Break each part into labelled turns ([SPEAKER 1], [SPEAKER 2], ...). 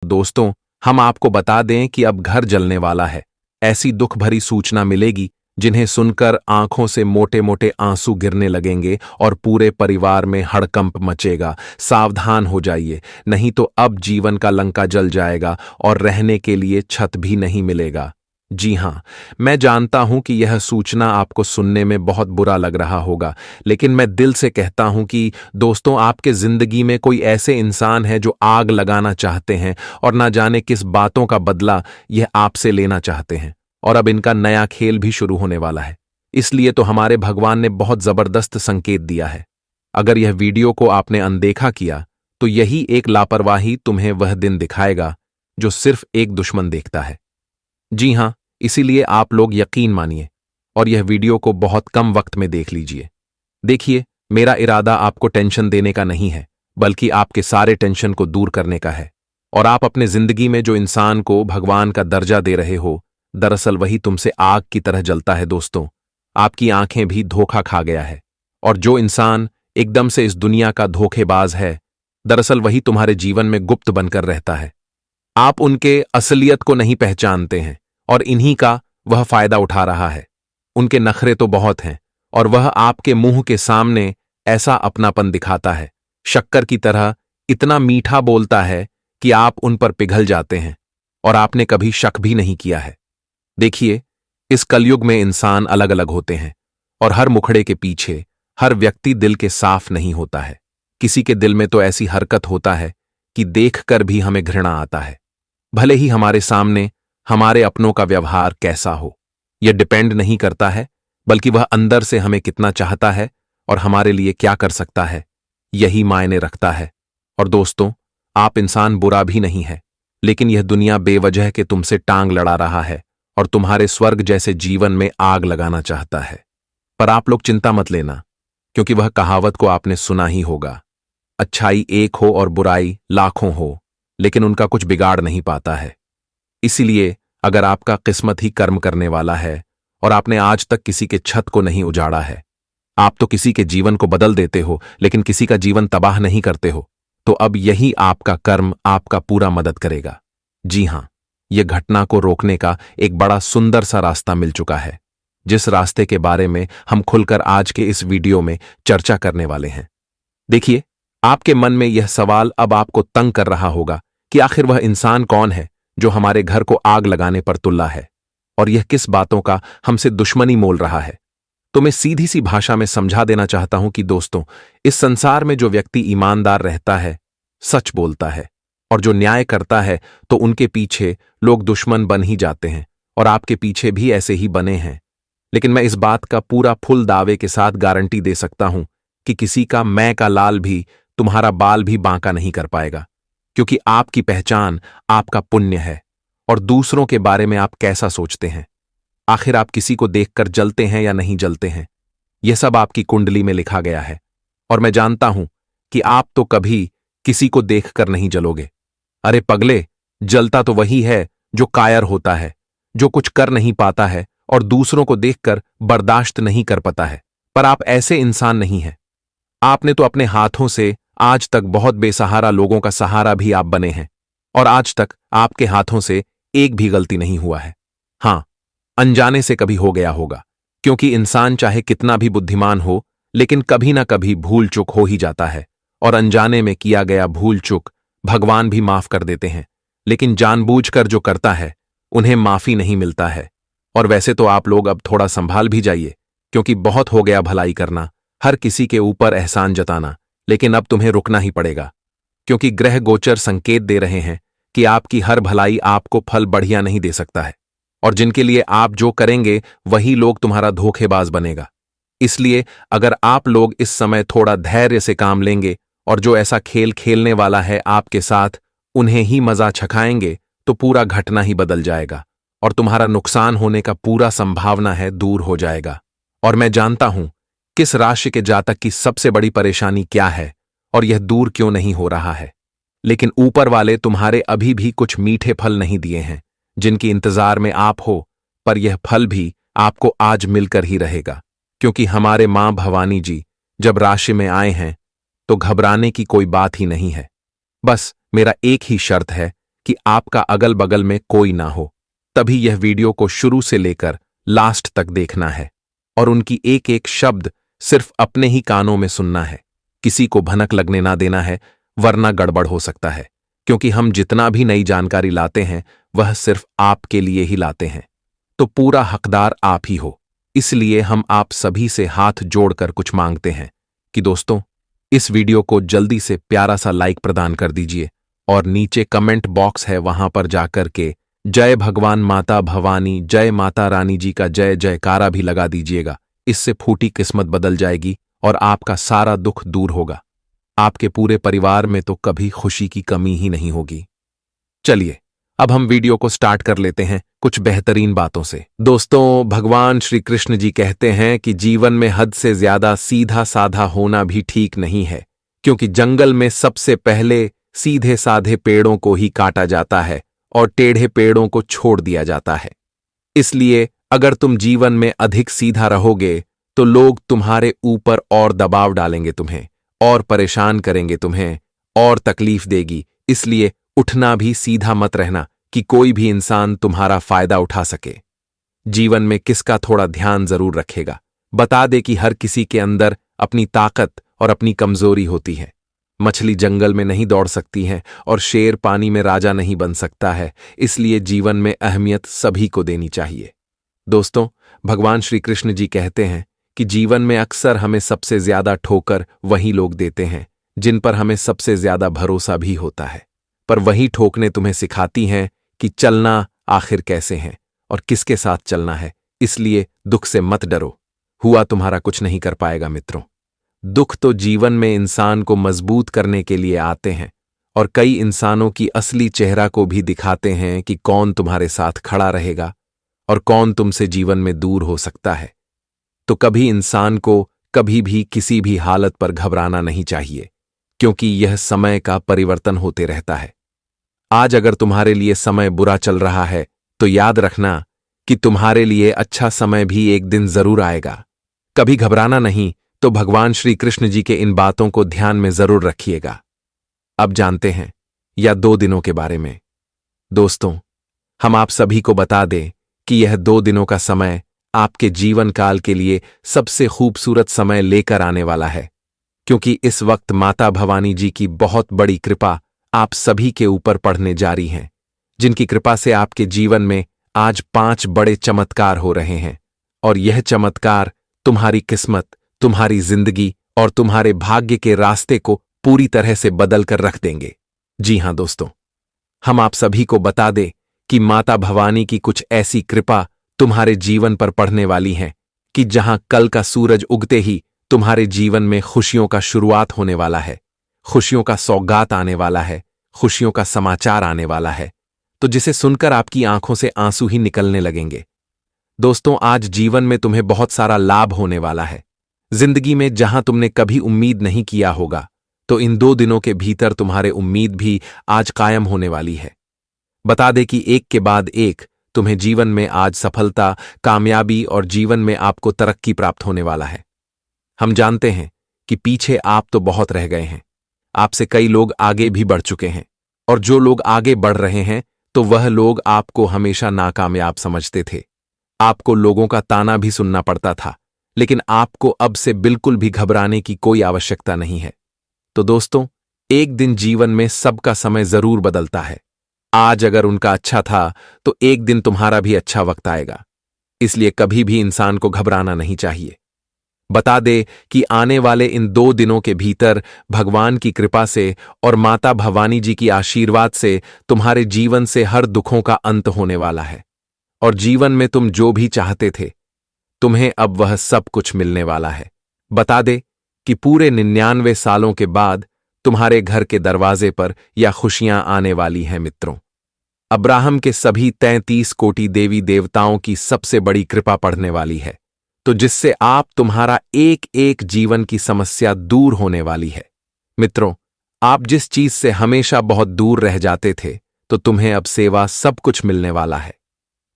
[SPEAKER 1] दोस्तों, हम आपको बता दें कि अब घर जलने वाला है। ऐसी दुख भरी सूचना मिलेगी जिन्हें सुनकर आंखों से मोटे मोटे आंसू गिरने लगेंगे और पूरे परिवार में हड़कंप मचेगा। सावधान हो जाइए, नहीं तो अब जीवन का लंका जल जाएगा और रहने के लिए छत भी नहीं मिलेगा। जी हां, मैं जानता हूं कि यह सूचना आपको सुनने में बहुत बुरा लग रहा होगा, लेकिन मैं दिल से कहता हूं कि दोस्तों, आपके जिंदगी में कोई ऐसे इंसान है जो आग लगाना चाहते हैं और ना जाने किस बातों का बदला यह आपसे लेना चाहते हैं। और अब इनका नया खेल भी शुरू होने वाला है। इसलिए तो हमारे भगवान ने बहुत जबरदस्त संकेत दिया है। अगर यह वीडियो को आपने अनदेखा किया तो यही एक लापरवाही तुम्हें वह दिन दिखाएगा जो सिर्फ एक दुश्मन देखता है। जी हां, इसीलिए आप लोग यकीन मानिए और यह वीडियो को बहुत कम वक्त में देख लीजिए। देखिए, मेरा इरादा आपको टेंशन देने का नहीं है, बल्कि आपके सारे टेंशन को दूर करने का है। और आप अपने जिंदगी में जो इंसान को भगवान का दर्जा दे रहे हो, दरअसल वही तुमसे आग की तरह जलता है। दोस्तों, आपकी आंखें भी धोखा खा गया है। और जो इंसान एकदम से इस दुनिया का धोखेबाज है, दरअसल वही तुम्हारे जीवन में गुप्त बनकर रहता है। आप उनके असलियत को नहीं पहचानते हैं और इन्हीं का वह फायदा उठा रहा है। उनके नखरे तो बहुत हैं और वह आपके मुंह के सामने ऐसा अपनापन दिखाता है, शक्कर की तरह इतना मीठा बोलता है कि आप उन पर पिघल जाते हैं और आपने कभी शक भी नहीं किया है। देखिए, इस कलयुग में इंसान अलग अलग होते हैं और हर मुखड़े के पीछे हर व्यक्ति दिल के साफ नहीं होता है। किसी के दिल में तो ऐसी हरकत होता है कि देखकर भी हमें घृणा आता है, भले ही हमारे सामने हमारे अपनों का व्यवहार कैसा हो। यह डिपेंड नहीं करता है, बल्कि वह अंदर से हमें कितना चाहता है और हमारे लिए क्या कर सकता है, यही मायने रखता है। और दोस्तों, आप इंसान बुरा भी नहीं है, लेकिन यह दुनिया बेवजह के तुमसे टांग लड़ा रहा है और तुम्हारे स्वर्ग जैसे जीवन में आग लगाना चाहता है। पर आप लोग चिंता मत लेना, क्योंकि वह कहावत को आपने सुना ही होगा, अच्छाई एक हो और बुराई लाखों हो, लेकिन उनका कुछ बिगाड़ नहीं पाता है। इसीलिए अगर आपका किस्मत ही कर्म करने वाला है और आपने आज तक किसी के छत को नहीं उजाड़ा है, आप तो किसी के जीवन को बदल देते हो लेकिन किसी का जीवन तबाह नहीं करते हो, तो अब यही आपका कर्म आपका पूरा मदद करेगा। जी हां, यह घटना को रोकने का एक बड़ा सुंदर सा रास्ता मिल चुका है, जिस रास्ते के बारे में हम खुलकर आज के इस वीडियो में चर्चा करने वाले हैं। देखिए, आपके मन में यह सवाल अब आपको तंग कर रहा होगा कि आखिर वह इंसान कौन है जो हमारे घर को आग लगाने पर तुल्ला है और यह किस बातों का हमसे दुश्मनी मोल रहा है। तो मैं सीधी सी भाषा में समझा देना चाहता हूं कि दोस्तों, इस संसार में जो व्यक्ति ईमानदार रहता है, सच बोलता है और जो न्याय करता है, तो उनके पीछे लोग दुश्मन बन ही जाते हैं और आपके पीछे भी ऐसे ही बने हैं। लेकिन मैं इस बात का पूरा फुल दावे के साथ गारंटी दे सकता हूं कि किसी का मैं का लाल भी तुम्हारा बाल भी बांका नहीं कर पाएगा, क्योंकि आपकी पहचान आपका पुण्य है और दूसरों के बारे में आप कैसा सोचते हैं। आखिर आप किसी को देखकर जलते हैं या नहीं जलते हैं, यह सब आपकी कुंडली में लिखा गया है। और मैं जानता हूं कि आप तो कभी किसी को देखकर नहीं जलोगे। अरे पगले, जलता तो वही है जो कायर होता है, जो कुछ कर नहीं पाता है और दूसरों को देखकर बर्दाश्त नहीं कर पाता है। पर आप ऐसे इंसान नहीं हैं। आपने तो अपने हाथों से आज तक बहुत बेसहारा लोगों का सहारा भी आप बने हैं और आज तक आपके हाथों से एक भी गलती नहीं हुआ है। हां, अनजाने से कभी हो गया होगा, क्योंकि इंसान चाहे कितना भी बुद्धिमान हो, लेकिन कभी ना कभी भूल चूक हो ही जाता है और अनजाने में किया गया भूल चूक भगवान भी माफ कर देते हैं, लेकिन जानबूझकर जो करता है उन्हें माफी नहीं मिलता है। और वैसे तो आप लोग अब थोड़ा संभाल भी जाइए, क्योंकि बहुत हो गया भलाई करना, हर किसी के ऊपर एहसान जताना, लेकिन अब तुम्हें रुकना ही पड़ेगा, क्योंकि ग्रह गोचर संकेत दे रहे हैं कि आपकी हर भलाई आपको फल बढ़िया नहीं दे सकता है और जिनके लिए आप जो करेंगे वही लोग तुम्हारा धोखेबाज बनेगा। इसलिए अगर आप लोग इस समय थोड़ा धैर्य से काम लेंगे और जो ऐसा खेल खेलने वाला है आपके साथ उन्हें ही मजा छकाएंगे, तो पूरा घटना ही बदल जाएगा और तुम्हारा नुकसान होने का पूरा संभावना है दूर हो जाएगा। और मैं जानता हूं किस राशि के जातक की सबसे बड़ी परेशानी क्या है और यह दूर क्यों नहीं हो रहा है। लेकिन ऊपर वाले तुम्हारे अभी भी कुछ मीठे फल नहीं दिए हैं जिनकी इंतजार में आप हो, पर यह फल भी आपको आज मिलकर ही रहेगा, क्योंकि हमारे मां भवानी जी जब राशि में आए हैं तो घबराने की कोई बात ही नहीं है। बस मेरा एक ही शर्त है कि आपका अगल बगल में कोई ना हो, तभी यह वीडियो को शुरू से लेकर लास्ट तक देखना है और उनकी एक एक शब्द सिर्फ अपने ही कानों में सुनना है। किसी को भनक लगने ना देना है, वरना गड़बड़ हो सकता है, क्योंकि हम जितना भी नई जानकारी लाते हैं वह सिर्फ आपके लिए ही लाते हैं, तो पूरा हकदार आप ही हो। इसलिए हम आप सभी से हाथ जोड़कर कुछ मांगते हैं कि दोस्तों, इस वीडियो को जल्दी से प्यारा सा लाइक प्रदान कर दीजिए और नीचे कमेंट बॉक्स है, वहां पर जाकर के जय भगवान माता भवानी, जय माता रानी जी का जय जयकारा भी लगा दीजिएगा। इससे फूटी किस्मत बदल जाएगी और आपका सारा दुख दूर होगा। आपके पूरे परिवार में तो कभी खुशी की कमी ही नहीं होगी। चलिए अब हम वीडियो को स्टार्ट कर लेते हैं कुछ बेहतरीन बातों से। दोस्तों, भगवान श्री कृष्ण जी कहते हैं कि जीवन में हद से ज्यादा सीधा साधा होना भी ठीक नहीं है, क्योंकि जंगल में सबसे पहले सीधे साधे पेड़ों को ही काटा जाता है और टेढ़े पेड़ों को छोड़ दिया जाता है। इसलिए अगर तुम जीवन में अधिक सीधा रहोगे तो लोग तुम्हारे ऊपर और दबाव डालेंगे, तुम्हें और परेशान करेंगे, तुम्हें और तकलीफ देगी। इसलिए उठना भी सीधा मत रहना कि कोई भी इंसान तुम्हारा फायदा उठा सके। जीवन में किसका थोड़ा ध्यान जरूर रखेगा। बता दे कि हर किसी के अंदर अपनी ताकत और अपनी कमजोरी होती है। मछली जंगल में नहीं दौड़ सकती है और शेर पानी में राजा नहीं बन सकता है। इसलिए जीवन में अहमियत सभी को देनी चाहिए। दोस्तों, भगवान श्री कृष्ण जी कहते हैं कि जीवन में अक्सर हमें सबसे ज्यादा ठोकर वही लोग देते हैं जिन पर हमें सबसे ज्यादा भरोसा भी होता है, पर वही ठोकने तुम्हें सिखाती हैं कि चलना आखिर कैसे है और किसके साथ चलना है। इसलिए दुख से मत डरो, हुआ तुम्हारा कुछ नहीं कर पाएगा मित्रों। दुख तो जीवन में इंसान को मजबूत करने के लिए आते हैं और कई इंसानों की असली चेहरा को भी दिखाते हैं कि कौन तुम्हारे साथ खड़ा रहेगा और कौन तुमसे जीवन में दूर हो सकता है। तो कभी इंसान को कभी भी किसी भी हालत पर घबराना नहीं चाहिए, क्योंकि यह समय का परिवर्तन होते रहता है। आज अगर तुम्हारे लिए समय बुरा चल रहा है तो याद रखना कि तुम्हारे लिए अच्छा समय भी एक दिन जरूर आएगा। कभी घबराना नहीं, तो भगवान श्री कृष्ण जी के इन बातों को ध्यान में जरूर रखिएगा। अब जानते हैं या 2 दिनों के बारे में। दोस्तों, हम आप सभी को बता दें कि यह 2 दिनों का समय आपके जीवन काल के लिए सबसे खूबसूरत समय लेकर आने वाला है, क्योंकि इस वक्त माता भवानी जी की बहुत बड़ी कृपा आप सभी के ऊपर पड़ने जा रही है, जिनकी कृपा से आपके जीवन में आज 5 बड़े चमत्कार हो रहे हैं। और यह चमत्कार तुम्हारी किस्मत, तुम्हारी जिंदगी और तुम्हारे भाग्य के रास्ते को पूरी तरह से बदल कर रख देंगे। जी हां दोस्तों, हम आप सभी को बता दें कि माता भवानी की कुछ ऐसी कृपा तुम्हारे जीवन पर पड़ने वाली है कि जहां कल का सूरज उगते ही तुम्हारे जीवन में खुशियों का शुरुआत होने वाला है, खुशियों का सौगात आने वाला है, खुशियों का समाचार आने वाला है, तो जिसे सुनकर आपकी आंखों से आंसू ही निकलने लगेंगे। दोस्तों, आज जीवन में तुम्हें बहुत सारा लाभ होने वाला है। जिंदगी में जहां तुमने कभी उम्मीद नहीं किया होगा, तो इन 2 दिनों के भीतर तुम्हारे उम्मीद भी आज कायम होने वाली है। बता दे कि एक के बाद एक तुम्हें जीवन में आज सफलता, कामयाबी और जीवन में आपको तरक्की प्राप्त होने वाला है। हम जानते हैं कि पीछे आप तो बहुत रह गए हैं, आपसे कई लोग आगे भी बढ़ चुके हैं, और जो लोग आगे बढ़ रहे हैं तो वह लोग आपको हमेशा नाकामयाब समझते थे। आपको लोगों का ताना भी सुनना पड़ता था, लेकिन आपको अब से बिल्कुल भी घबराने की कोई आवश्यकता नहीं है। तो दोस्तों, एक दिन जीवन में सबका समय जरूर बदलता है। आज अगर उनका अच्छा था तो एक दिन तुम्हारा भी अच्छा वक्त आएगा। इसलिए कभी भी इंसान को घबराना नहीं चाहिए। बता दे कि आने वाले इन 2 दिनों के भीतर भगवान की कृपा से और माता भवानी जी की आशीर्वाद से तुम्हारे जीवन से हर दुखों का अंत होने वाला है, और जीवन में तुम जो भी चाहते थे तुम्हें अब वह सब कुछ मिलने वाला है। बता दे कि पूरे 99 सालों के बाद तुम्हारे घर के दरवाजे पर यह खुशियां आने वाली हैं मित्रों। अब्राहम के सभी 33 कोटि देवी देवताओं की सबसे बड़ी कृपा पड़ने वाली है, तो जिससे आप तुम्हारा एक एक जीवन की समस्या दूर होने वाली है। मित्रों, आप जिस चीज से हमेशा बहुत दूर रह जाते थे, तो तुम्हें अब सेवा सब कुछ मिलने वाला है।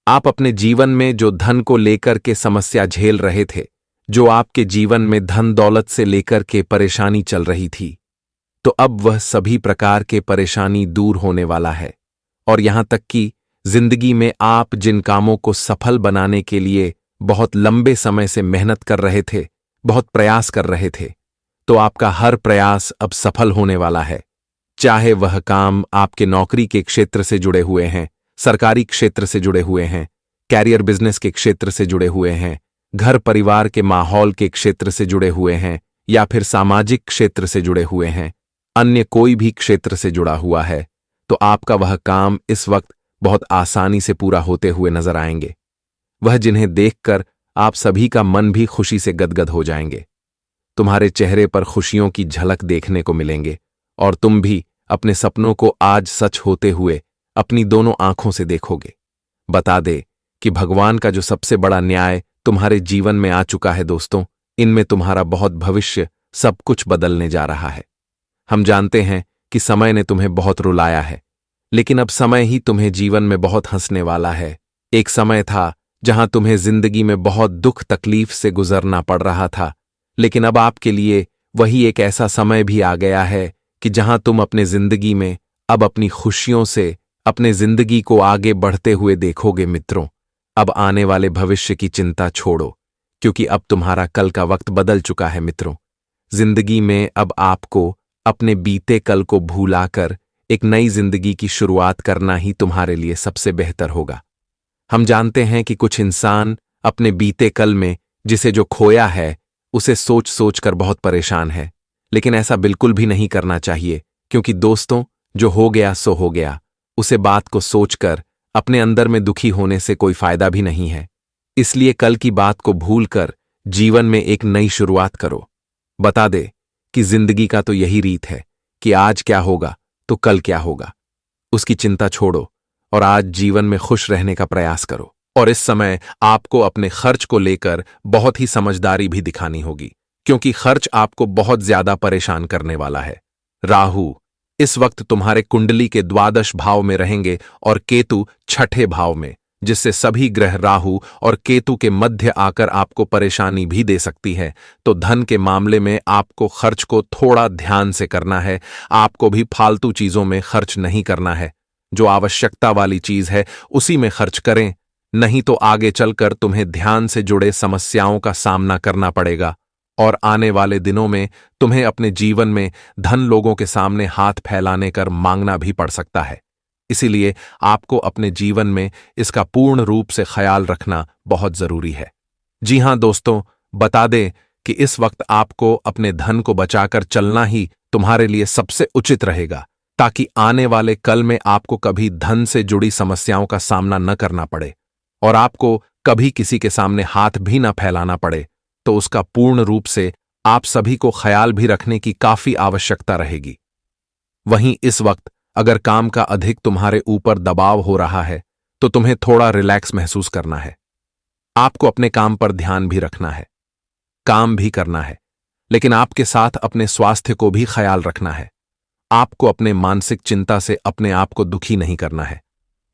[SPEAKER 1] आप अपने जीवन में जो धन को लेकर के समस्या झेल रहे थे, जो आपके जीवन में धन दौलत से लेकर के परेशानी चल रही थी, तो अब वह सभी प्रकार के परेशानी दूर होने वाला है और यहां तक कि जिंदगी में आप जिन कामों को सफल बनाने के लिए बहुत लंबे समय से मेहनत कर रहे थे, बहुत प्रयास कर रहे थे, तो आपका हर प्रयास अब सफल होने वाला है। चाहे वह काम आपके नौकरी के क्षेत्र से जुड़े हुए हैं, सरकारी क्षेत्र से जुड़े हुए हैं, कैरियर बिजनेस के क्षेत्र से जुड़े हुए हैं, घर परिवार के माहौल के क्षेत्र से जुड़े हुए हैं, या फिर सामाजिक क्षेत्र से जुड़े हुए हैं, अन्य कोई भी क्षेत्र से जुड़ा हुआ है, तो आपका वह काम इस वक्त बहुत आसानी से पूरा होते हुए नजर आएंगे। वह जिन्हें देखकर आप सभी का मन भी खुशी से गदगद हो जाएंगे। तुम्हारे चेहरे पर खुशियों की झलक देखने को मिलेंगे और तुम भी अपने सपनों को आज सच होते हुए अपनी दोनों आंखों से देखोगे। बता दे कि भगवान का जो सबसे बड़ा न्याय तुम्हारे जीवन में आ चुका है दोस्तों, इनमें तुम्हारा बहुत भविष्य सब कुछ बदलने जा रहा है। हम जानते हैं कि समय ने तुम्हें बहुत रुलाया है, लेकिन अब समय ही तुम्हें जीवन में बहुत हंसने वाला है। एक समय था जहां तुम्हें जिंदगी में बहुत दुख तकलीफ से गुजरना पड़ रहा था, लेकिन अब आपके लिए वही एक ऐसा समय भी आ गया है कि जहां तुम अपने जिंदगी में अब अपनी खुशियों से अपने जिंदगी को आगे बढ़ते हुए देखोगे। मित्रों, अब आने वाले भविष्य की चिंता छोड़ो, क्योंकि अब तुम्हारा कल का वक्त बदल चुका है। मित्रों, जिंदगी में अब आपको अपने बीते कल को भूलाकर एक नई जिंदगी की शुरुआत करना ही तुम्हारे लिए सबसे बेहतर होगा। हम जानते हैं कि कुछ इंसान अपने बीते कल में जिसे जो खोया है उसे सोच सोच कर बहुत परेशान है, लेकिन ऐसा बिल्कुल भी नहीं करना चाहिए, क्योंकि दोस्तों, जो हो गया सो हो गया। उसे बात को सोचकर अपने अंदर में दुखी होने से कोई फायदा भी नहीं है। इसलिए कल की बात को भूलकर जीवन में एक नई शुरुआत करो। बता दे कि जिंदगी का तो यही रीत है कि आज क्या होगा तो कल क्या होगा। उसकी चिंता छोड़ो और आज जीवन में खुश रहने का प्रयास करो। और इस समय आपको अपने खर्च को लेकर बहुत ही समझदारी भी दिखानी होगी, क्योंकि खर्च आपको बहुत ज्यादा परेशान करने वाला है। राहु इस वक्त तुम्हारे कुंडली के द्वादश भाव में रहेंगे और केतु छठे भाव में, जिससे सभी ग्रह राहु और केतु के मध्य आकर आपको परेशानी भी दे सकती है। तो धन के मामले में आपको खर्च को थोड़ा ध्यान से करना है। आपको भी फालतू चीजों में खर्च नहीं करना है। जो आवश्यकता वाली चीज है उसी में खर्च करें, नहीं तो आगे चलकर तुम्हें ध्यान से जुड़े समस्याओं का सामना करना पड़ेगा और आने वाले दिनों में तुम्हें अपने जीवन में धन लोगों के सामने हाथ फैलाने कर मांगना भी पड़ सकता है। इसीलिए आपको अपने जीवन में इसका पूर्ण रूप से ख्याल रखना बहुत जरूरी है। जी हां दोस्तों, बता दें कि इस वक्त आपको अपने धन को बचाकर चलना ही तुम्हारे लिए सबसे उचित रहेगा, ताकि आने वाले कल में आपको कभी धन से जुड़ी समस्याओं का सामना न करना पड़े और आपको कभी किसी के सामने हाथ भी न फैलाना पड़े। तो उसका पूर्ण रूप से आप सभी को ख्याल भी रखने की काफी आवश्यकता रहेगी। वहीं इस वक्त अगर काम का अधिक तुम्हारे ऊपर दबाव हो रहा है तो तुम्हें थोड़ा रिलैक्स महसूस करना है। आपको अपने काम पर ध्यान भी रखना है, काम भी करना है, लेकिन आपके साथ अपने स्वास्थ्य को भी ख्याल रखना है। आपको अपने मानसिक चिंता से अपने आप को दुखी नहीं करना है।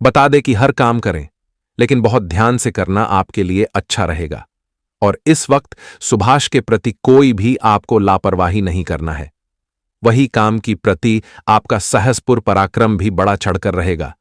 [SPEAKER 1] बता दे कि हर काम करें, लेकिन बहुत ध्यान से करना आपके लिए अच्छा रहेगा। और इस वक्त सुभाष के प्रति कोई भी आपको लापरवाही नहीं करना है। वही काम की प्रति आपका सहजपुर पराक्रम भी बड़ा चढ़कर रहेगा,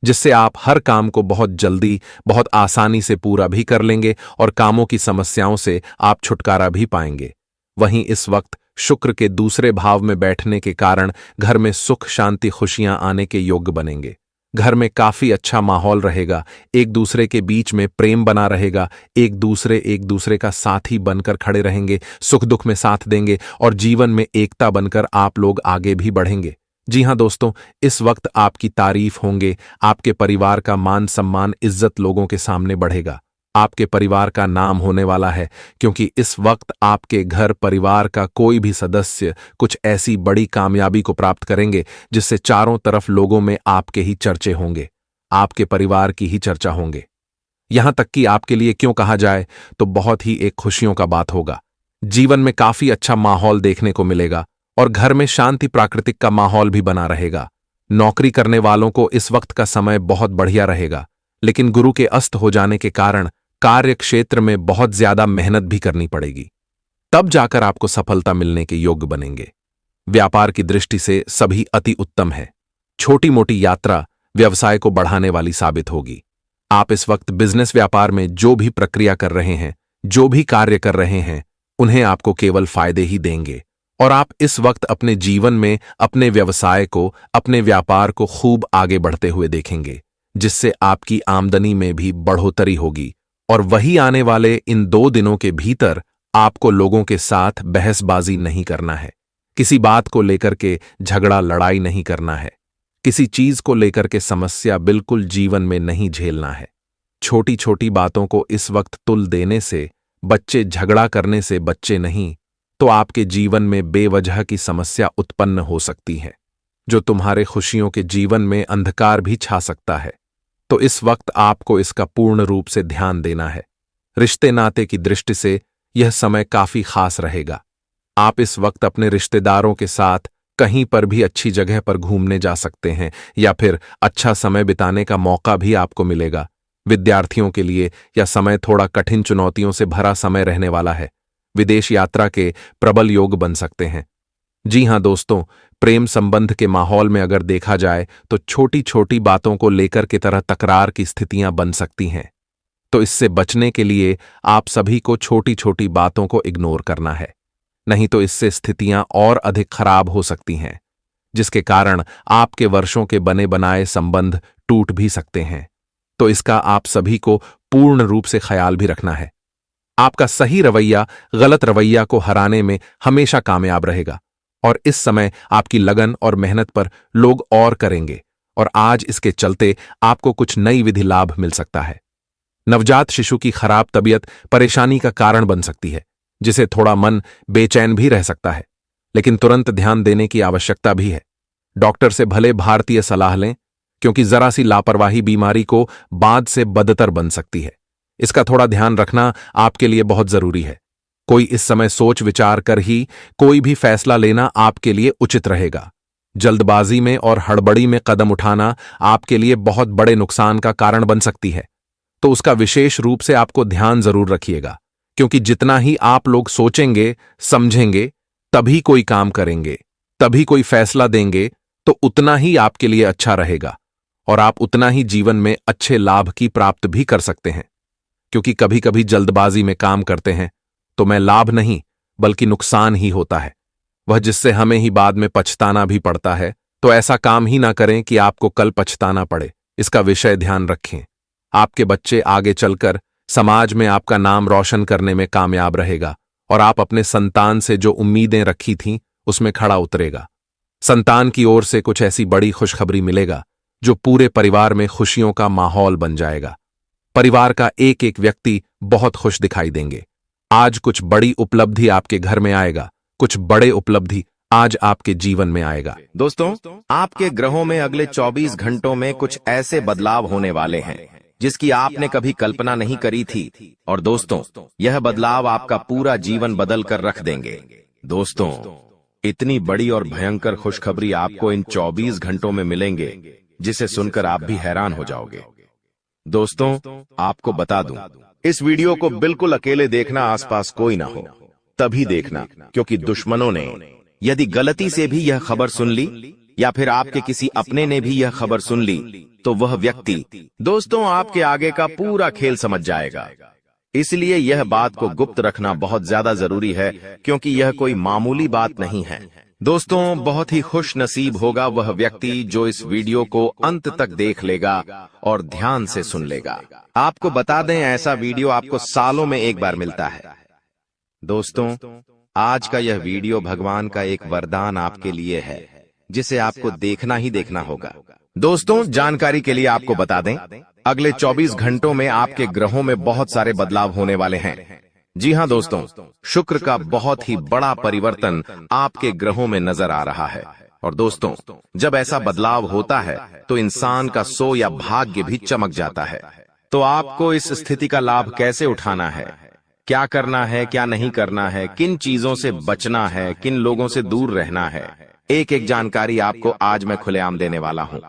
[SPEAKER 1] जिससे आप हर काम को बहुत जल्दी, बहुत आसानी से पूरा भी कर लेंगे और कामों की समस्याओं से आप छुटकारा भी पाएंगे। वहीं इस वक्त शुक्र के दूसरे भाव में बैठने के कारण घर में सुख, शांति, खुशियां आने के योग्य बनेंगे। घर में काफी अच्छा माहौल रहेगा, एक दूसरे के बीच में प्रेम बना रहेगा, एक दूसरे का साथी बनकर खड़े रहेंगे, सुख दुख में साथ देंगे और जीवन में एकता बनकर आप लोग आगे भी बढ़ेंगे। जी हां दोस्तों, इस वक्त आपकी तारीफ होंगे, आपके परिवार का मान सम्मान, इज्जत लोगों के सामने बढ़ेगा। आपके परिवार का नाम होने वाला है, क्योंकि इस वक्त आपके घर परिवार का कोई भी सदस्य कुछ ऐसी बड़ी कामयाबी को प्राप्त करेंगे जिससे चारों तरफ लोगों में आपके ही चर्चे होंगे, आपके परिवार की ही चर्चा होंगे। यहां तक कि आपके लिए क्यों कहा जाए तो बहुत ही एक खुशियों का बात होगा। जीवन में काफी अच्छा माहौल देखने को मिलेगा और घर में शांति, प्राकृतिक का माहौल भी बना रहेगा। नौकरी करने वालों को इस वक्त का समय बहुत बढ़िया रहेगा, लेकिन गुरु के अस्त हो जाने के कारण कार्य क्षेत्र में बहुत ज्यादा मेहनत भी करनी पड़ेगी, तब जाकर आपको सफलता मिलने के योग्य बनेंगे। व्यापार की दृष्टि से सभी अति उत्तम है। छोटी मोटी यात्रा व्यवसाय को बढ़ाने वाली साबित होगी। आप इस वक्त बिजनेस व्यापार में जो भी प्रक्रिया कर रहे हैं, जो भी कार्य कर रहे हैं, उन्हें आपको केवल फायदे ही देंगे और आप इस वक्त अपने जीवन में अपने व्यवसाय को, अपने व्यापार को खूब आगे बढ़ते हुए देखेंगे, जिससे आपकी आमदनी में भी बढ़ोतरी होगी। और वही आने वाले इन 2 दिनों के भीतर आपको लोगों के साथ बहसबाजी नहीं करना है, किसी बात को लेकर के झगड़ा लड़ाई नहीं करना है, किसी चीज को लेकर के समस्या बिल्कुल जीवन में नहीं झेलना है। छोटी छोटी बातों को इस वक्त तुल देने से, बच्चे झगड़ा करने से बच्चे नहीं, तो आपके जीवन में बेवजह की समस्या उत्पन्न हो सकती है, जो तुम्हारे खुशियों के जीवन में अंधकार भी छा सकता है। तो इस वक्त आपको इसका पूर्ण रूप से ध्यान देना है। रिश्ते नाते की दृष्टि से यह समय काफी खास रहेगा। आप इस वक्त अपने रिश्तेदारों के साथ कहीं पर भी अच्छी जगह पर घूमने जा सकते हैं या फिर अच्छा समय बिताने का मौका भी आपको मिलेगा। विद्यार्थियों के लिए यह समय थोड़ा कठिन चुनौतियों से भरा समय रहने वाला है। विदेश यात्रा के प्रबल योग बन सकते हैं। जी हां दोस्तों, प्रेम संबंध के माहौल में अगर देखा जाए तो छोटी छोटी बातों को लेकर के तरह तकरार की स्थितियां बन सकती हैं। तो इससे बचने के लिए आप सभी को छोटी छोटी बातों को इग्नोर करना है, नहीं तो इससे स्थितियां और अधिक खराब हो सकती हैं, जिसके कारण आपके वर्षों के बने बनाए संबंध टूट भी सकते हैं। तो इसका आप सभी को पूर्ण रूप से ख्याल भी रखना है। आपका सही रवैया गलत रवैया को हराने में हमेशा कामयाब रहेगा और इस समय आपकी लगन और मेहनत पर लोग और करेंगे और आज इसके चलते आपको कुछ नई विधि लाभ मिल सकता है। नवजात शिशु की खराब तबीयत परेशानी का कारण बन सकती है, जिसे थोड़ा मन बेचैन भी रह सकता है, लेकिन तुरंत ध्यान देने की आवश्यकता भी है। डॉक्टर से भले भारतीय सलाह लें, क्योंकि जरा सी लापरवाही बीमारी को बाद से बदतर बन सकती है। इसका थोड़ा ध्यान रखना आपके लिए बहुत जरूरी है। कोई इस समय सोच विचार कर ही कोई भी फैसला लेना आपके लिए उचित रहेगा। जल्दबाजी में और हड़बड़ी में कदम उठाना आपके लिए बहुत बड़े नुकसान का कारण बन सकती है, तो उसका विशेष रूप से आपको ध्यान जरूर रखिएगा, क्योंकि जितना ही आप लोग सोचेंगे, समझेंगे, तभी कोई काम करेंगे, तभी कोई फैसला देंगे, तो उतना ही आपके लिए अच्छा रहेगा और आप उतना ही जीवन में अच्छे लाभ की प्राप्त भी कर सकते हैं। क्योंकि कभी कभी जल्दबाजी में काम करते हैं तो मैं लाभ नहीं बल्कि नुकसान ही होता है, वह जिससे हमें ही बाद में पछताना भी पड़ता है। तो ऐसा काम ही ना करें कि आपको कल पछताना पड़े। इसका विषय ध्यान रखें। आपके बच्चे आगे चलकर समाज में आपका नाम रोशन करने में कामयाब रहेगा और आप अपने संतान से जो उम्मीदें रखी थीं उसमें खड़ा उतरेगा। संतान की ओर से कुछ ऐसी बड़ी खुशखबरी मिलेगा जो पूरे परिवार में खुशियों का माहौल बन जाएगा। परिवार का एक एक व्यक्ति बहुत खुश दिखाई देंगे। आज कुछ बड़ी उपलब्धि आपके घर में आएगा, कुछ बड़े उपलब्धि आज आपके जीवन में आएगा।
[SPEAKER 2] दोस्तों, आपके ग्रहों में अगले 24 घंटों में कुछ ऐसे बदलाव होने वाले हैं जिसकी आपने कभी कल्पना नहीं करी थी। और दोस्तों, यह बदलाव आपका पूरा जीवन बदल कर रख देंगे। दोस्तों, इतनी बड़ी और भयंकर खुशखबरी आपको इन 24 घंटों में मिलेंगे जिसे सुनकर आप भी हैरान हो जाओगे। दोस्तों, आपको बता दूं, इस वीडियो को बिल्कुल अकेले देखना, आसपास कोई ना हो तभी देखना, क्योंकि दुश्मनों ने यदि गलती से भी यह खबर सुन ली या फिर आपके किसी अपने ने भी यह खबर सुन ली तो वह व्यक्ति दोस्तों आपके आगे का पूरा खेल समझ जाएगा। इसलिए यह बात को गुप्त रखना बहुत ज्यादा जरूरी है, क्योंकि यह कोई मामूली बात नहीं है। दोस्तों, बहुत ही खुश नसीब होगा वह व्यक्ति जो इस वीडियो को अंत तक देख लेगा और ध्यान से सुन लेगा। आपको बता दें, ऐसा वीडियो आपको सालों में एक बार मिलता है। दोस्तों, आज का यह वीडियो भगवान का एक वरदान आपके लिए है, जिसे आपको देखना ही देखना होगा। दोस्तों, जानकारी के लिए आपको बता दें, अगले 24 घंटों में आपके ग्रहों में बहुत सारे बदलाव होने वाले हैं। जी हां दोस्तों, शुक्र का बहुत ही बड़ा परिवर्तन आपके ग्रहों में नजर आ रहा है। और दोस्तों, जब ऐसा बदलाव होता है तो इंसान का सो या भाग्य भी चमक जाता है। तो आपको इस स्थिति का लाभ कैसे उठाना है, क्या करना है, क्या नहीं करना है, किन चीजों से बचना है, किन लोगों से दूर रहना है, एक एक जानकारी आपको आज मैं खुलेआम देने वाला हूं।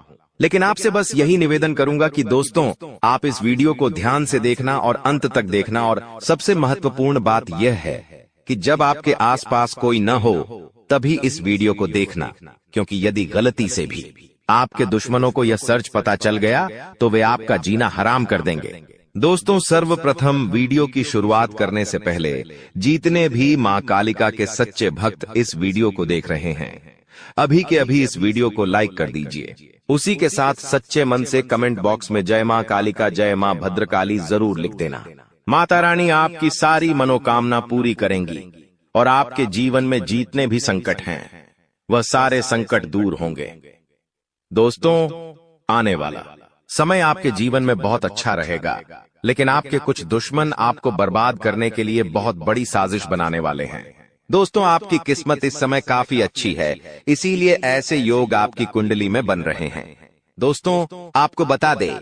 [SPEAKER 2] लेकिन आपसे बस यही निवेदन करूंगा कि दोस्तों, आप इस वीडियो को ध्यान से देखना और अंत तक देखना। और सबसे महत्वपूर्ण बात यह है कि जब आपके आसपास कोई न हो तभी इस वीडियो को देखना, क्योंकि यदि गलती से भी आपके दुश्मनों को यह सच पता चल गया तो वे आपका जीना हराम कर देंगे। दोस्तों, सर्वप्रथम वीडियो की शुरुआत करने से पहले जितने भी मां कालिका के सच्चे भक्त इस वीडियो को देख रहे हैं, अभी के अभी इस वीडियो को लाइक कर दीजिए। उसी के साथ सच्चे मन से कमेंट बॉक्स में जय मां कालिका, जय मां भद्रकाली जरूर लिख देना। माता रानी आपकी सारी मनोकामना पूरी करेंगी और आपके जीवन में जितने भी संकट हैं वह सारे संकट दूर होंगे। दोस्तों, आने वाला समय आपके जीवन में बहुत अच्छा रहेगा, लेकिन आपके कुछ दुश्मन आपको बर्बाद करने के लिए बहुत बड़ी साजिश बनाने वाले हैं। दोस्तों, आपकी किस्मत इस समय काफी अच्छी है, इसीलिए ऐसे योग आपकी कुंडली में बन रहे हैं। दोस्तों, आपको बता दें,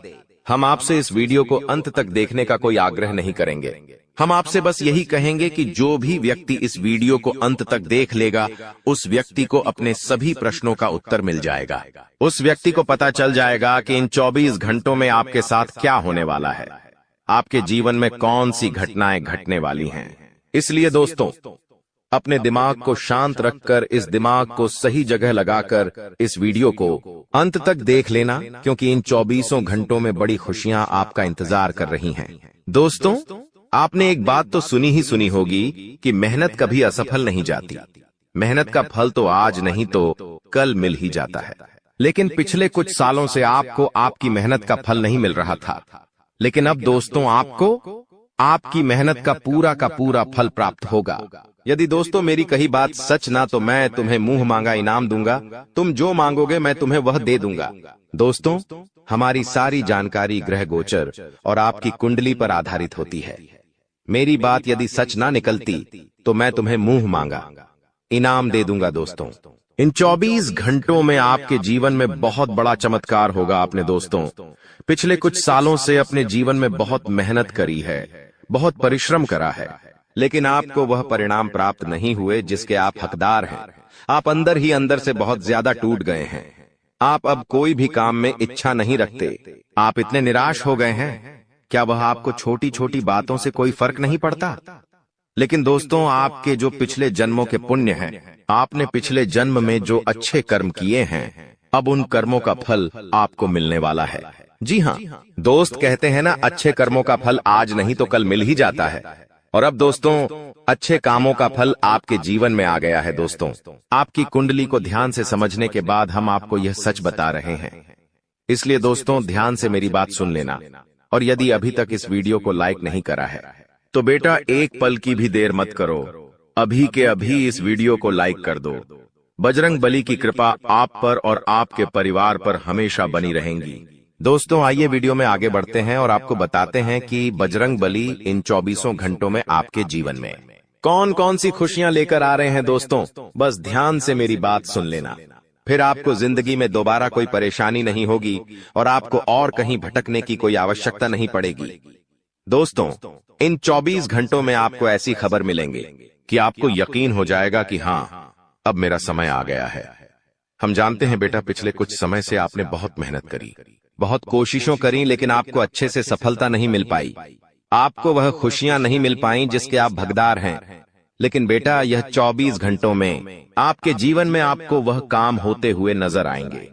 [SPEAKER 2] हम आपसे इस वीडियो को अंत तक देखने का कोई आग्रह नहीं करेंगे। हम आपसे बस यही कहेंगे कि जो भी व्यक्ति इस वीडियो को अंत तक देख लेगा, उस व्यक्ति को अपने सभी प्रश्नों का उत्तर मिल जाएगा। उस व्यक्ति को पता चल जाएगा कि इन 24 घंटों में आपके साथ क्या होने वाला है, आपके जीवन में कौन सी घटनाएं घटने वाली हैं। इसलिए दोस्तों, अपने दिमाग को शांत रखकर, इस दिमाग को सही जगह लगाकर इस वीडियो को अंत तक देख लेना, क्योंकि इन 24 घंटों में बड़ी खुशियां आपका इंतजार कर रही हैं। दोस्तों, आपने एक बात तो सुनी ही सुनी होगी कि मेहनत कभी असफल नहीं जाती। मेहनत का फल तो आज नहीं तो कल मिल ही जाता है। लेकिन पिछले कुछ सालों से आपको आपकी मेहनत का फल नहीं मिल रहा था, लेकिन अब दोस्तों आपको आपकी मेहनत का पूरा फल प्राप्त होगा। यदि दोस्तों मेरी कही बात सच ना, तो मैं तुम्हें मुंह मांगा इनाम दूंगा। तुम जो मांगोगे मैं तुम्हें वह दे दूंगा। दोस्तों, हमारी सारी जानकारी ग्रह गोचर और आपकी कुंडली पर आधारित होती है। मेरी बात यदि सच ना निकलती तो मैं तुम्हें मुंह मांगा इनाम दे दूंगा। दोस्तों, इन 24 घंटों में आपके जीवन में बहुत बड़ा चमत्कार होगा। आपने दोस्तों पिछले कुछ सालों से अपने जीवन में बहुत मेहनत करी है, बहुत परिश्रम करा है, लेकिन आपको वह परिणाम प्राप्त नहीं हुए जिसके आप हकदार हैं। आप अंदर ही अंदर से बहुत ज्यादा टूट गए हैं। आप अब कोई भी काम में इच्छा नहीं रखते। आप इतने निराश हो गए हैं, क्या वह आपको छोटी छोटी बातों से कोई फर्क नहीं पड़ता? लेकिन दोस्तों, आपके जो पिछले जन्मों के पुण्य हैं, आपने पिछले जन्म में जो अच्छे कर्म किए हैं, अब उन कर्मों का फल आपको मिलने वाला है। जी हाँ दोस्त, कहते हैं ना, अच्छे कर्मों का फल आज नहीं तो कल मिल ही जाता है। और अब दोस्तों, अच्छे कामों का फल आपके जीवन में आ गया है। दोस्तों, आपकी कुंडली को ध्यान से समझने के बाद हम आपको यह सच बता रहे हैं। इसलिए दोस्तों, ध्यान से मेरी बात सुन लेना, और यदि अभी तक इस वीडियो को लाइक नहीं करा है तो बेटा एक पल की भी देर मत करो, अभी के अभी इस वीडियो को लाइक कर दो। बजरंग बली की कृपा आप पर और आपके परिवार पर हमेशा बनी रहेंगी। दोस्तों, आइए वीडियो में आगे बढ़ते हैं और आपको बताते हैं कि बजरंग बली इन 24 घंटों में आपके जीवन में कौन कौन सी खुशियां लेकर आ रहे हैं। दोस्तों, बस ध्यान से मेरी बात सुन लेना, फिर आपको जिंदगी में दोबारा कोई परेशानी नहीं होगी और आपको और कहीं भटकने की कोई आवश्यकता नहीं पड़ेगी। दोस्तों, इन 24 घंटों में आपको ऐसी खबर मिलेंगे कि आपको यकीन हो जाएगा कि हाँ, अब मेरा समय आ गया है। हम जानते हैं बेटा, पिछले कुछ समय से आपने बहुत मेहनत करी, बहुत कोशिशों करी, लेकिन आपको अच्छे से सफलता नहीं मिल पाई। आपको वह खुशियां नहीं मिल पाई जिसके आप हकदार हैं। लेकिन बेटा, यह 24 घंटों में आपके जीवन में आपको वह काम होते हुए नजर आएंगे।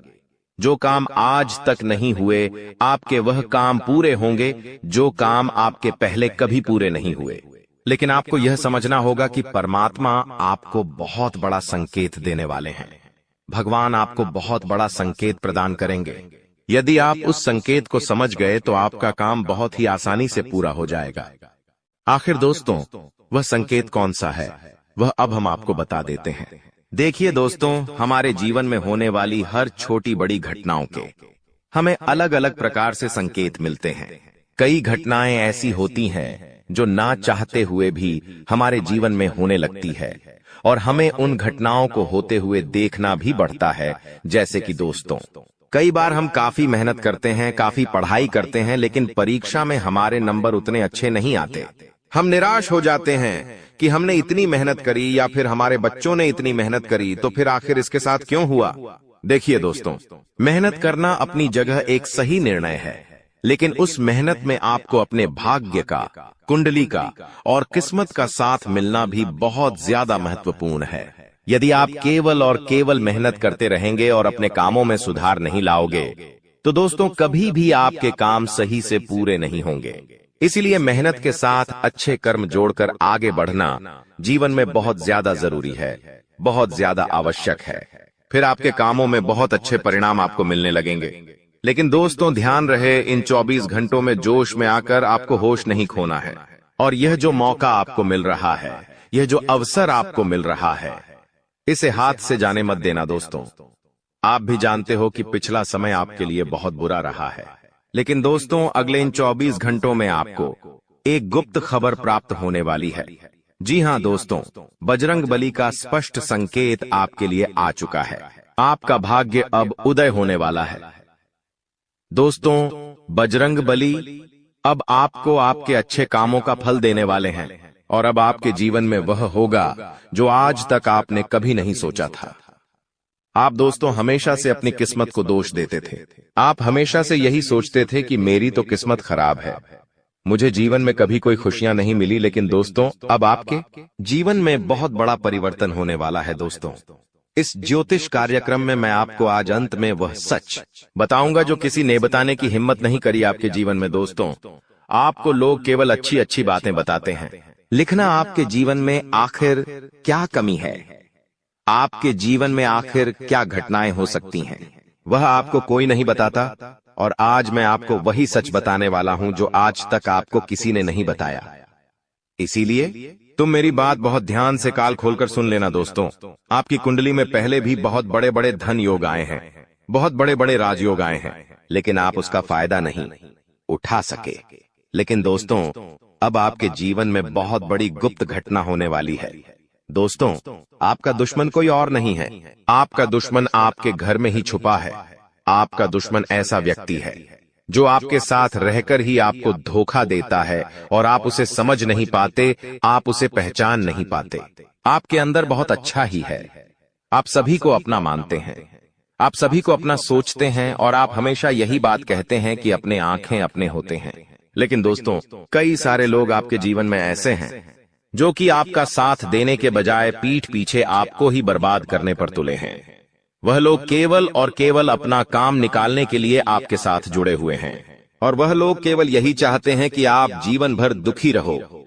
[SPEAKER 2] जो काम आज तक नहीं हुए, आपके वह काम पूरे होंगे जो काम आपके पहले कभी पूरे नहीं हुए। लेकिन आपको यह समझना होगा कि परमात्मा आपको बहुत बड़ा संकेत देने वाले हैं। भगवान आपको बहुत बड़ा संकेत प्रदान करेंगे। यदि आप उस संकेत को समझ गए तो आपका काम बहुत ही आसानी से पूरा हो जाएगा। आखिर दोस्तों, वह संकेत कौन सा है, वह अब हम आपको बता देते हैं। देखिए दोस्तों, हमारे जीवन में होने वाली हर छोटी बड़ी घटनाओं के हमें अलग अलग प्रकार से संकेत मिलते हैं। कई घटनाएं ऐसी होती हैं जो ना चाहते हुए भी हमारे जीवन में होने लगती है और हमें उन घटनाओं को होते हुए देखना भी बढ़ता है। जैसे कि दोस्तों, कई बार हम काफी मेहनत करते हैं, काफी पढ़ाई करते हैं, लेकिन परीक्षा में हमारे नंबर उतने अच्छे नहीं आते। हम निराश हो जाते हैं कि हमने इतनी मेहनत करी या फिर हमारे बच्चों ने इतनी मेहनत करी, तो फिर आखिर इसके साथ क्यों हुआ। देखिए दोस्तों, मेहनत करना अपनी जगह एक सही निर्णय है, लेकिन उस मेहनत में आपको अपने भाग्य का, कुंडली का और किस्मत का साथ मिलना भी बहुत ज्यादा महत्वपूर्ण है। यदि आप केवल और केवल मेहनत करते रहेंगे और अपने कामों में सुधार नहीं लाओगे तो दोस्तों कभी भी आपके काम सही से पूरे नहीं होंगे। इसीलिए मेहनत के साथ अच्छे कर्म जोड़कर आगे बढ़ना जीवन में बहुत ज्यादा जरूरी है, बहुत ज्यादा आवश्यक है। फिर आपके कामों में बहुत अच्छे परिणाम आपको मिलने लगेंगे। लेकिन दोस्तों ध्यान रहे, इन 24 घंटों में जोश में आकर आपको होश नहीं खोना है। और यह जो मौका आपको मिल रहा है, यह जो अवसर आपको मिल रहा है, इसे हाथ से जाने मत देना दोस्तों। आप भी जानते हो कि पिछला समय आपके लिए बहुत बुरा रहा है, लेकिन दोस्तों अगले इन 24 घंटों में आपको एक गुप्त खबर प्राप्त होने वाली है। जी हां दोस्तों, बजरंगबली का स्पष्ट संकेत आपके लिए आ चुका है। आपका भाग्य अब उदय होने वाला है। दोस्तों बजरंगबली अब आपको आपके अच्छे कामों का फल देने वाले हैं और अब आपके जीवन में वह होगा जो आज तक आपने कभी नहीं सोचा था। आप दोस्तों हमेशा से अपनी किस्मत को दोष देते थे। आप हमेशा से यही सोचते थे कि मेरी तो किस्मत खराब है, मुझे जीवन में कभी कोई खुशियां नहीं मिली। लेकिन दोस्तों अब आपके जीवन में बहुत बड़ा परिवर्तन होने वाला है। दोस्तों इस ज्योतिष कार्यक्रम में मैं आपको आज अंत में वह सच बताऊंगा जो किसी ने बताने की हिम्मत नहीं करी आपके जीवन में। दोस्तों आपको लोग केवल अच्छी अच्छी बातें बताते हैं। लिखना आपके जीवन में आखिर क्या कमी है, आपके जीवन में आखिर क्या घटनाएं हो सकती हैं, वह आपको कोई नहीं बताता। और आज मैं आपको वही सच बताने वाला हूं जो आज तक आपको किसी ने नहीं बताया। इसीलिए तुम मेरी बात बहुत ध्यान से काल खोलकर सुन लेना। दोस्तों आपकी कुंडली में पहले भी बहुत बड़े बड़े धन योग आए हैं, बहुत बड़े बड़े राजयोग आए हैं, लेकिन आप उसका फायदा नहीं उठा सके। लेकिन दोस्तों अब आपके जीवन में बहुत बड़ी गुप्त घटना होने वाली है। दोस्तों आपका दुश्मन कोई और नहीं है, आपका दुश्मन आपके घर में ही छुपा है। आपका दुश्मन ऐसा व्यक्ति है जो आपके साथ रहकर ही आपको धोखा देता है और आप उसे समझ नहीं पाते, आप उसे पहचान नहीं पाते। आपके अंदर बहुत अच्छा ही है, आप सभी को अपना मानते हैं, आप सभी को अपना सोचते हैं और आप हमेशा यही बात कहते हैं कि अपने आंखें अपने होते हैं। लेकिन दोस्तों कई सारे लोग आपके जीवन में ऐसे हैं जो कि आपका साथ देने के बजाय पीठ पीछे आपको ही बर्बाद करने पर तुले हैं। वह लोग केवल और केवल अपना काम निकालने के लिए आपके साथ जुड़े हुए हैं और वह लोग केवल यही चाहते हैं कि आप जीवन भर दुखी रहो,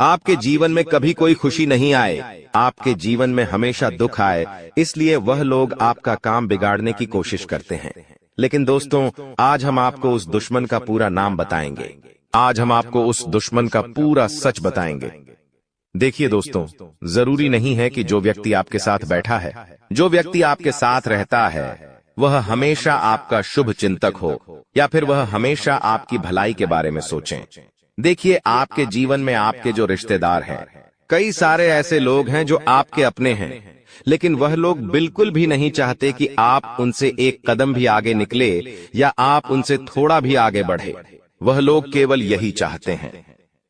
[SPEAKER 2] आपके जीवन में कभी कोई खुशी नहीं आए, आपके जीवन में हमेशा दुख आए। इसलिए वह लोग आपका काम बिगाड़ने की कोशिश करते हैं। लेकिन दोस्तों आज हम आपको उस दुश्मन का पूरा नाम बताएंगे, आज हम आपको उस दुश्मन का पूरा सच बताएंगे। देखिए दोस्तों जरूरी नहीं है कि जो व्यक्ति आपके साथ बैठा है, जो व्यक्ति आपके साथ रहता है, वह हमेशा आपका शुभ चिंतक हो या फिर वह हमेशा आपकी भलाई के बारे में सोचें। देखिए आपके जीवन में आपके जो रिश्तेदार हैं, कई सारे ऐसे लोग हैं जो आपके अपने हैं, लेकिन वह लोग बिल्कुल भी नहीं चाहते कि आप उनसे एक कदम भी आगे निकले या आप उनसे थोड़ा भी आगे बढ़े। वह लोग केवल यही चाहते हैं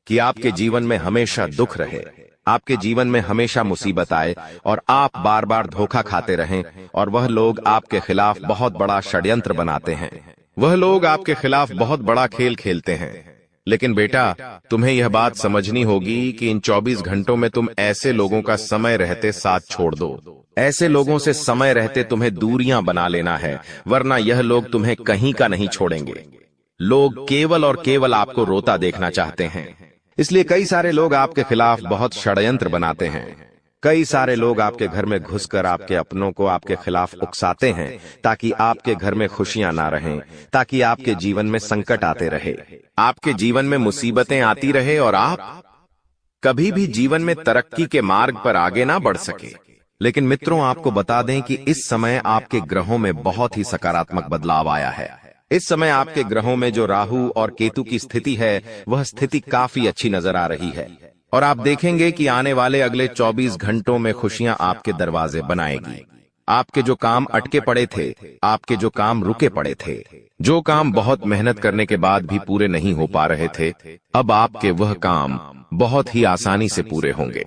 [SPEAKER 2] कि आपके जीवन में हमेशा दुख रहे, आपके जीवन में हमेशा मुसीबत आए और आप बार बार धोखा खाते रहें। और वह लोग आपके खिलाफ बहुत बड़ा षड्यंत्र बनाते हैं, वह लोग आपके खिलाफ बहुत बड़ा खेल खेलते हैं। लेकिन बेटा तुम्हें यह बात समझनी होगी कि इन 24 घंटों में तुम ऐसे लोगों का समय रहते साथ छोड़ दो, ऐसे लोगों से समय रहते तुम्हें दूरियां बना लेना है, वरना यह लोग तुम्हें कहीं का नहीं छोड़ेंगे। लोग केवल और केवल आपको रोता देखना चाहते हैं, इसलिए कई सारे लोग आपके खिलाफ बहुत षड्यंत्र बनाते हैं। कई सारे लोग आपके घर में घुसकर आपके अपनों को आपके खिलाफ उकसाते हैं ताकि आपके घर में खुशियां ना रहें, ताकि आपके जीवन में संकट आते रहे, आपके जीवन में मुसीबतें आती रहे और आप कभी भी जीवन में तरक्की के मार्ग पर आगे ना बढ़ सके। लेकिन मित्रों आपको बता दें कि इस समय आपके ग्रहों में बहुत ही सकारात्मक बदलाव आया है। इस समय आपके ग्रहों में जो राहु और केतु की स्थिति है वह स्थिति काफी अच्छी नजर आ रही है और आप देखेंगे कि आने वाले अगले 24 घंटों में खुशियां आपके दरवाजे बनाएगी। आपके जो काम अटके पड़े थे, आपके जो काम रुके पड़े थे, जो काम बहुत मेहनत करने के बाद भी पूरे नहीं हो पा रहे थे, अब आपके वह काम बहुत ही आसानी से पूरे होंगे।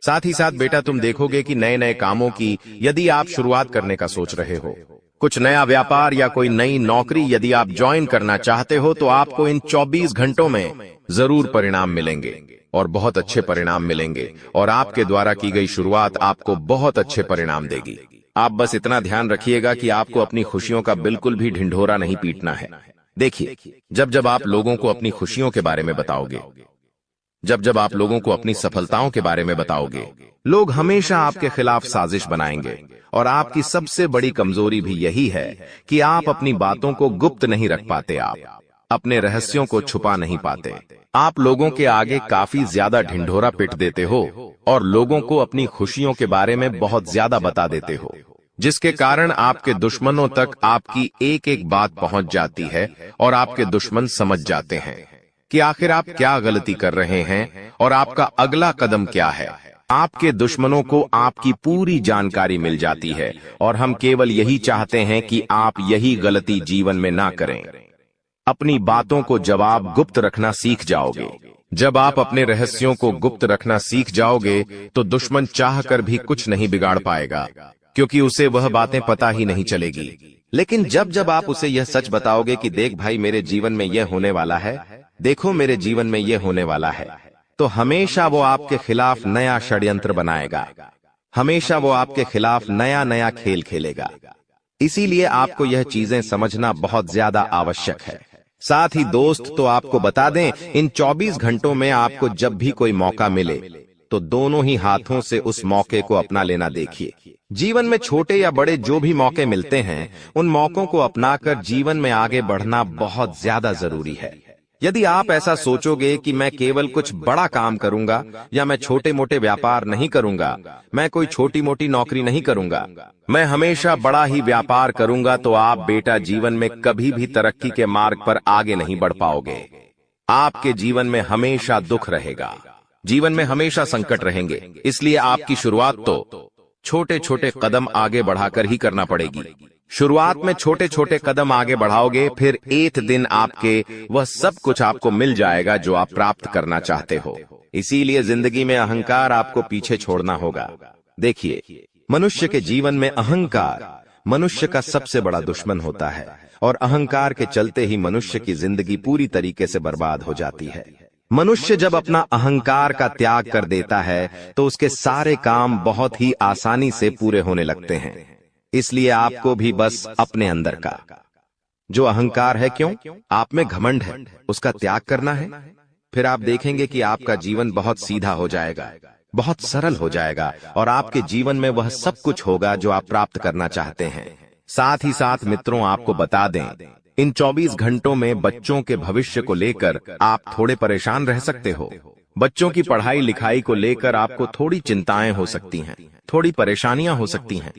[SPEAKER 2] साथ ही साथ बेटा तुम देखोगे कि नए नए कामों की यदि आप शुरुआत करने का सोच रहे हो, कुछ नया व्यापार या कोई नई नौकरी यदि आप ज्वाइन करना चाहते हो, तो आपको इन 24 घंटों में जरूर परिणाम मिलेंगे। और बहुत अच्छे परिणाम मिलेंगे और आपके द्वारा की गई शुरुआत आपको बहुत अच्छे परिणाम देगी। आप बस इतना ध्यान रखिएगा कि आपको अपनी खुशियों का बिल्कुल भी ढिंढोरा नहीं पीटना है। देखिए, जब जब आप लोगों को अपनी खुशियों के बारे में बताओगे, जब जब आप लोगों को अपनी सफलताओं के बारे में बताओगे, लोग हमेशा आपके खिलाफ साजिश बनाएंगे। और आपकी सबसे बड़ी कमजोरी भी यही है कि आप अपनी बातों को गुप्त नहीं रख पाते, आप अपने रहस्यों को छुपा नहीं पाते। आप लोगों के आगे काफी ज्यादा ढिंढोरा पिट देते हो और लोगों को अपनी खुशियों के बारे में बहुत ज्यादा बता देते हो, जिसके कारण आपके दुश्मनों तक आपकी एक एक बात पहुंच जाती है और आपके दुश्मन समझ जाते हैं कि आखिर आप क्या गलती कर रहे हैं और आपका अगला कदम क्या है। आपके दुश्मनों को आपकी पूरी जानकारी मिल जाती है और हम केवल यही चाहते हैं कि आप यही गलती जीवन में ना करें। अपनी बातों को जब आप गुप्त रखना सीख जाओगे, जब आप अपने रहस्यों को गुप्त रखना सीख जाओगे, तो दुश्मन चाहकर भी कुछ नहीं बिगाड़ पाएगा, क्योंकि उसे वह बातें पता ही नहीं चलेगी। लेकिन जब जब आप उसे यह सच बताओगे कि देख भाई, मेरे जीवन में यह होने वाला है, देखो मेरे जीवन में यह होने वाला है, तो हमेशा वो आपके खिलाफ नया षड्यंत्र बनाएगा, हमेशा वो आपके खिलाफ नया नया खेल खेलेगा। इसीलिए आपको यह चीजें समझना बहुत ज्यादा आवश्यक है। साथ ही दोस्त, तो आपको बता दें, इन 24 घंटों में आपको जब भी कोई मौका मिले तो दोनों ही हाथों से उस मौके को अपना लेना देखिए। जीवन में छोटे या बड़े जो भी मौके मिलते हैं, उन मौकों को अपनाकर जीवन में आगे बढ़ना बहुत ज्यादा जरूरी है। यदि आप ऐसा सोचोगे कि मैं केवल कुछ बड़ा काम करूंगा या मैं छोटे मोटे व्यापार नहीं करूंगा, मैं कोई छोटी मोटी नौकरी नहीं करूंगा, मैं हमेशा बड़ा ही व्यापार करूंगा, तो आप बेटा जीवन में कभी भी तरक्की के मार्ग पर आगे नहीं बढ़ पाओगे। आपके जीवन में हमेशा दुख रहेगा, जीवन में हमेशा संकट रहेंगे। इसलिए आपकी शुरुआत तो छोटे छोटे कदम आगे बढ़ाकर ही करना पड़ेगी। शुरुआत में छोटे छोटे कदम आगे बढ़ाओगे, फिर एक दिन आपके वह सब कुछ आपको मिल जाएगा जो आप प्राप्त करना चाहते हो। इसीलिए जिंदगी में अहंकार आपको पीछे छोड़ना होगा। देखिए, मनुष्य के जीवन में अहंकार मनुष्य का सबसे बड़ा दुश्मन होता है और अहंकार के चलते ही मनुष्य की जिंदगी पूरी तरीके से बर्बाद हो जाती है। मनुष्य जब अपना अहंकार का त्याग कर देता है तो उसके सारे काम बहुत ही आसानी से पूरे होने लगते हैं। इसलिए आपको भी बस अपने अंदर का जो अहंकार है, क्यों आप में घमंड है, उसका त्याग करना है। फिर आप देखेंगे कि आपका जीवन बहुत सीधा हो जाएगा, बहुत सरल हो जाएगा और आपके जीवन में वह सब कुछ होगा जो आप प्राप्त करना चाहते हैं। साथ ही साथ मित्रों, आपको बता दें, इन 24 घंटों में बच्चों के भविष्य को लेकर आप थोड़े परेशान रह सकते हो। बच्चों की पढ़ाई लिखाई को लेकर आपको थोड़ी चिंताएं हो सकती हैं, थोड़ी परेशानियां हो सकती हैं।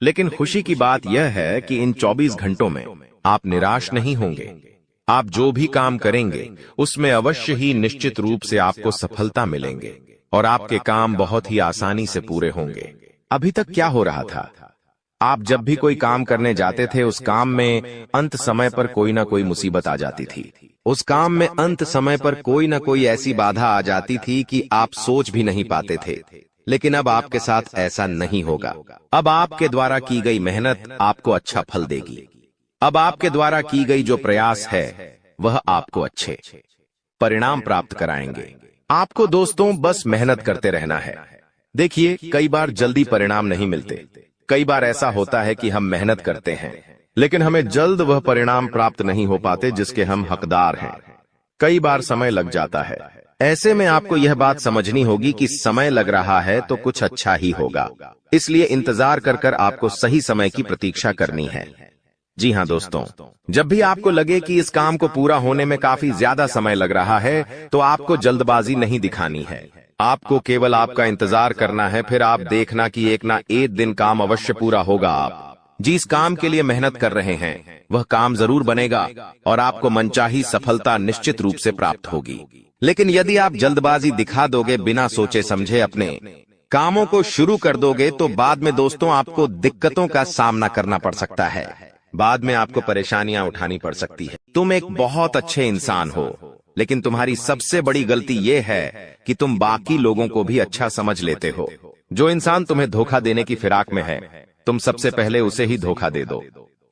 [SPEAKER 2] लेकिन खुशी की बात यह है कि इन 24 घंटों में आप निराश नहीं होंगे। आप जो भी काम करेंगे उसमें अवश्य ही निश्चित रूप से आपको सफलता मिलेंगे और आपके काम बहुत ही आसानी से पूरे होंगे। अभी तक क्या हो रहा था, आप जब भी कोई काम करने जाते थे, उस काम में अंत समय पर कोई ना कोई मुसीबत आ जाती थी। उस काम में अंत समय पर कोई ना कोई ऐसी बाधा आ जाती थी कि आप सोच भी नहीं पाते थे। लेकिन अब आपके साथ ऐसा नहीं होगा। अब आपके द्वारा की गई मेहनत आपको अच्छा फल देगी। अब आपके द्वारा की गई जो प्रयास है वह आपको अच्छे परिणाम प्राप्त कराएंगे। आपको दोस्तों बस मेहनत करते रहना है। देखिए, कई बार जल्दी परिणाम नहीं मिलते। कई बार ऐसा होता है कि हम मेहनत करते हैं लेकिन हमें जल्द वह परिणाम प्राप्त नहीं हो पाते जिसके हम हकदार हैं। कई बार समय लग जाता है। ऐसे में आपको यह बात समझनी होगी कि समय लग रहा है तो कुछ अच्छा ही होगा। इसलिए इंतजार कर कर आपको सही समय की प्रतीक्षा करनी है। जी हाँ दोस्तों, जब भी आपको लगे कि इस काम को पूरा होने में काफी ज्यादा समय लग रहा है तो आपको जल्दबाजी नहीं दिखानी है। आपको केवल आपका इंतजार करना है। फिर आप देखना कि एक ना एक दिन काम अवश्य पूरा होगा। आप जिस काम के लिए मेहनत कर रहे हैं वह काम जरूर बनेगा और आपको मनचाही सफलता निश्चित रूप से प्राप्त होगी। लेकिन यदि आप जल्दबाजी दिखा दोगे, बिना सोचे समझे अपने कामों को शुरू कर दोगे, तो बाद में दोस्तों आपको दिक्कतों का सामना करना पड़ सकता है। बाद में आपको परेशानियां उठानी पड़ सकती है। तुम एक बहुत अच्छे इंसान हो, लेकिन तुम्हारी सबसे बड़ी गलती यह है कि तुम बाकी लोगों को भी अच्छा समझ लेते हो। जो इंसान तुम्हें धोखा देने की फिराक में है, तुम सबसे पहले उसे ही धोखा दे दो।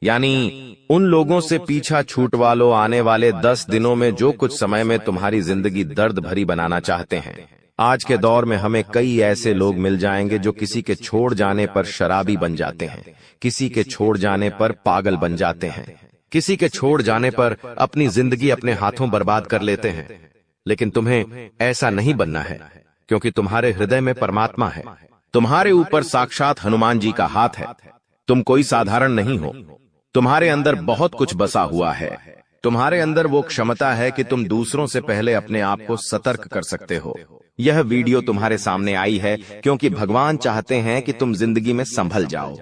[SPEAKER 2] यानी उन लोगों से पीछा छूटवा लो आने वाले 10 दिनों में जो कुछ समय में तुम्हारी जिंदगी दर्द भरी बनाना चाहते हैं। आज के दौर में हमें कई ऐसे लोग मिल जाएंगे जो किसी के छोड़ जाने पर शराबी बन जाते हैं, किसी के छोड़ जाने पर पागल बन जाते हैं, किसी के छोड़ जाने पर अपनी जिंदगी अपने हाथों बर्बाद कर लेते हैं। लेकिन तुम्हें ऐसा नहीं बनना है, क्योंकि तुम्हारे हृदय में परमात्मा है, तुम्हारे ऊपर साक्षात हनुमान जी का हाथ है। तुम कोई साधारण नहीं हो, तुम्हारे अंदर बहुत कुछ बसा हुआ है। तुम्हारे अंदर वो क्षमता है कि तुम दूसरों से पहले अपने आप को सतर्क कर सकते हो। यह वीडियो तुम्हारे सामने आई है क्योंकि भगवान चाहते हैं कि तुम जिंदगी में संभल जाओ,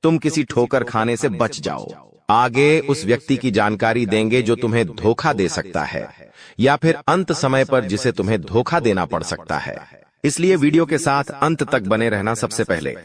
[SPEAKER 2] तुम किसी ठोकर खाने से बच जाओ। आगे उस व्यक्ति की जानकारी देंगे जो तुम्हें धोखा दे सकता है, या फिर अंत समय पर जिसे तुम्हें धोखा देना पड़ सकता है। इसलिए वीडियो के साथ अंत तक बने रहना। सबसे पहले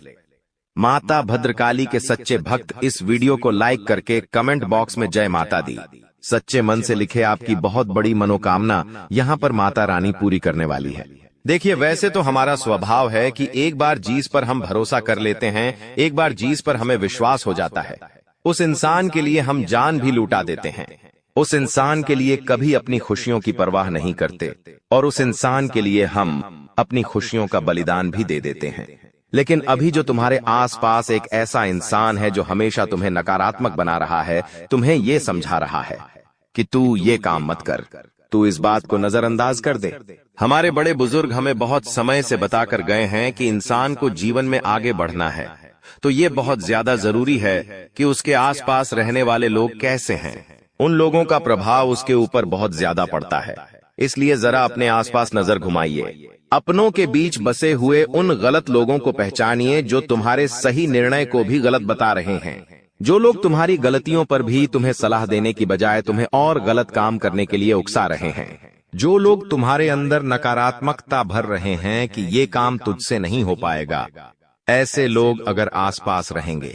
[SPEAKER 2] माता भद्रकाली के सच्चे भक्त इस वीडियो को लाइक करके कमेंट बॉक्स में जय माता दी सच्चे मन से लिखे। आपकी बहुत बड़ी मनोकामना यहाँ पर माता रानी पूरी करने वाली है। देखिए, वैसे तो हमारा स्वभाव है कि एक बार जिस पर हम भरोसा कर लेते हैं, एक बार जिस पर हमें विश्वास हो जाता है, उस इंसान के लिए हम जान भी लुटा देते हैं। उस इंसान के लिए कभी अपनी खुशियों की परवाह नहीं करते और उस इंसान के लिए हम अपनी खुशियों का बलिदान भी दे देते हैं। लेकिन अभी जो तुम्हारे आसपास एक ऐसा इंसान है जो हमेशा तुम्हें नकारात्मक बना रहा है, तुम्हें ये समझा रहा है कि तू ये काम मत कर, तू इस बात को नजरअंदाज कर दे। हमारे बड़े बुजुर्ग हमें बहुत समय से बताकर गए हैं कि इंसान को जीवन में आगे बढ़ना है तो ये बहुत ज्यादा जरूरी है कि उसके आसपास रहने वाले लोग कैसे हैं। उन लोगों का प्रभाव उसके ऊपर बहुत ज्यादा पड़ता है। इसलिए जरा अपने आसपास नजर घुमाइए, अपनों के बीच बसे हुए उन गलत लोगों को पहचानिए जो तुम्हारे सही निर्णय को भी गलत बता रहे हैं, जो लोग तुम्हारी गलतियों पर भी तुम्हें सलाह देने की बजाय तुम्हें और गलत काम करने के लिए उकसा रहे हैं, जो लोग तुम्हारे अंदर नकारात्मकता भर रहे हैं कि ये काम तुझसे नहीं हो पाएगा। ऐसे लोग अगर आसपास रहेंगे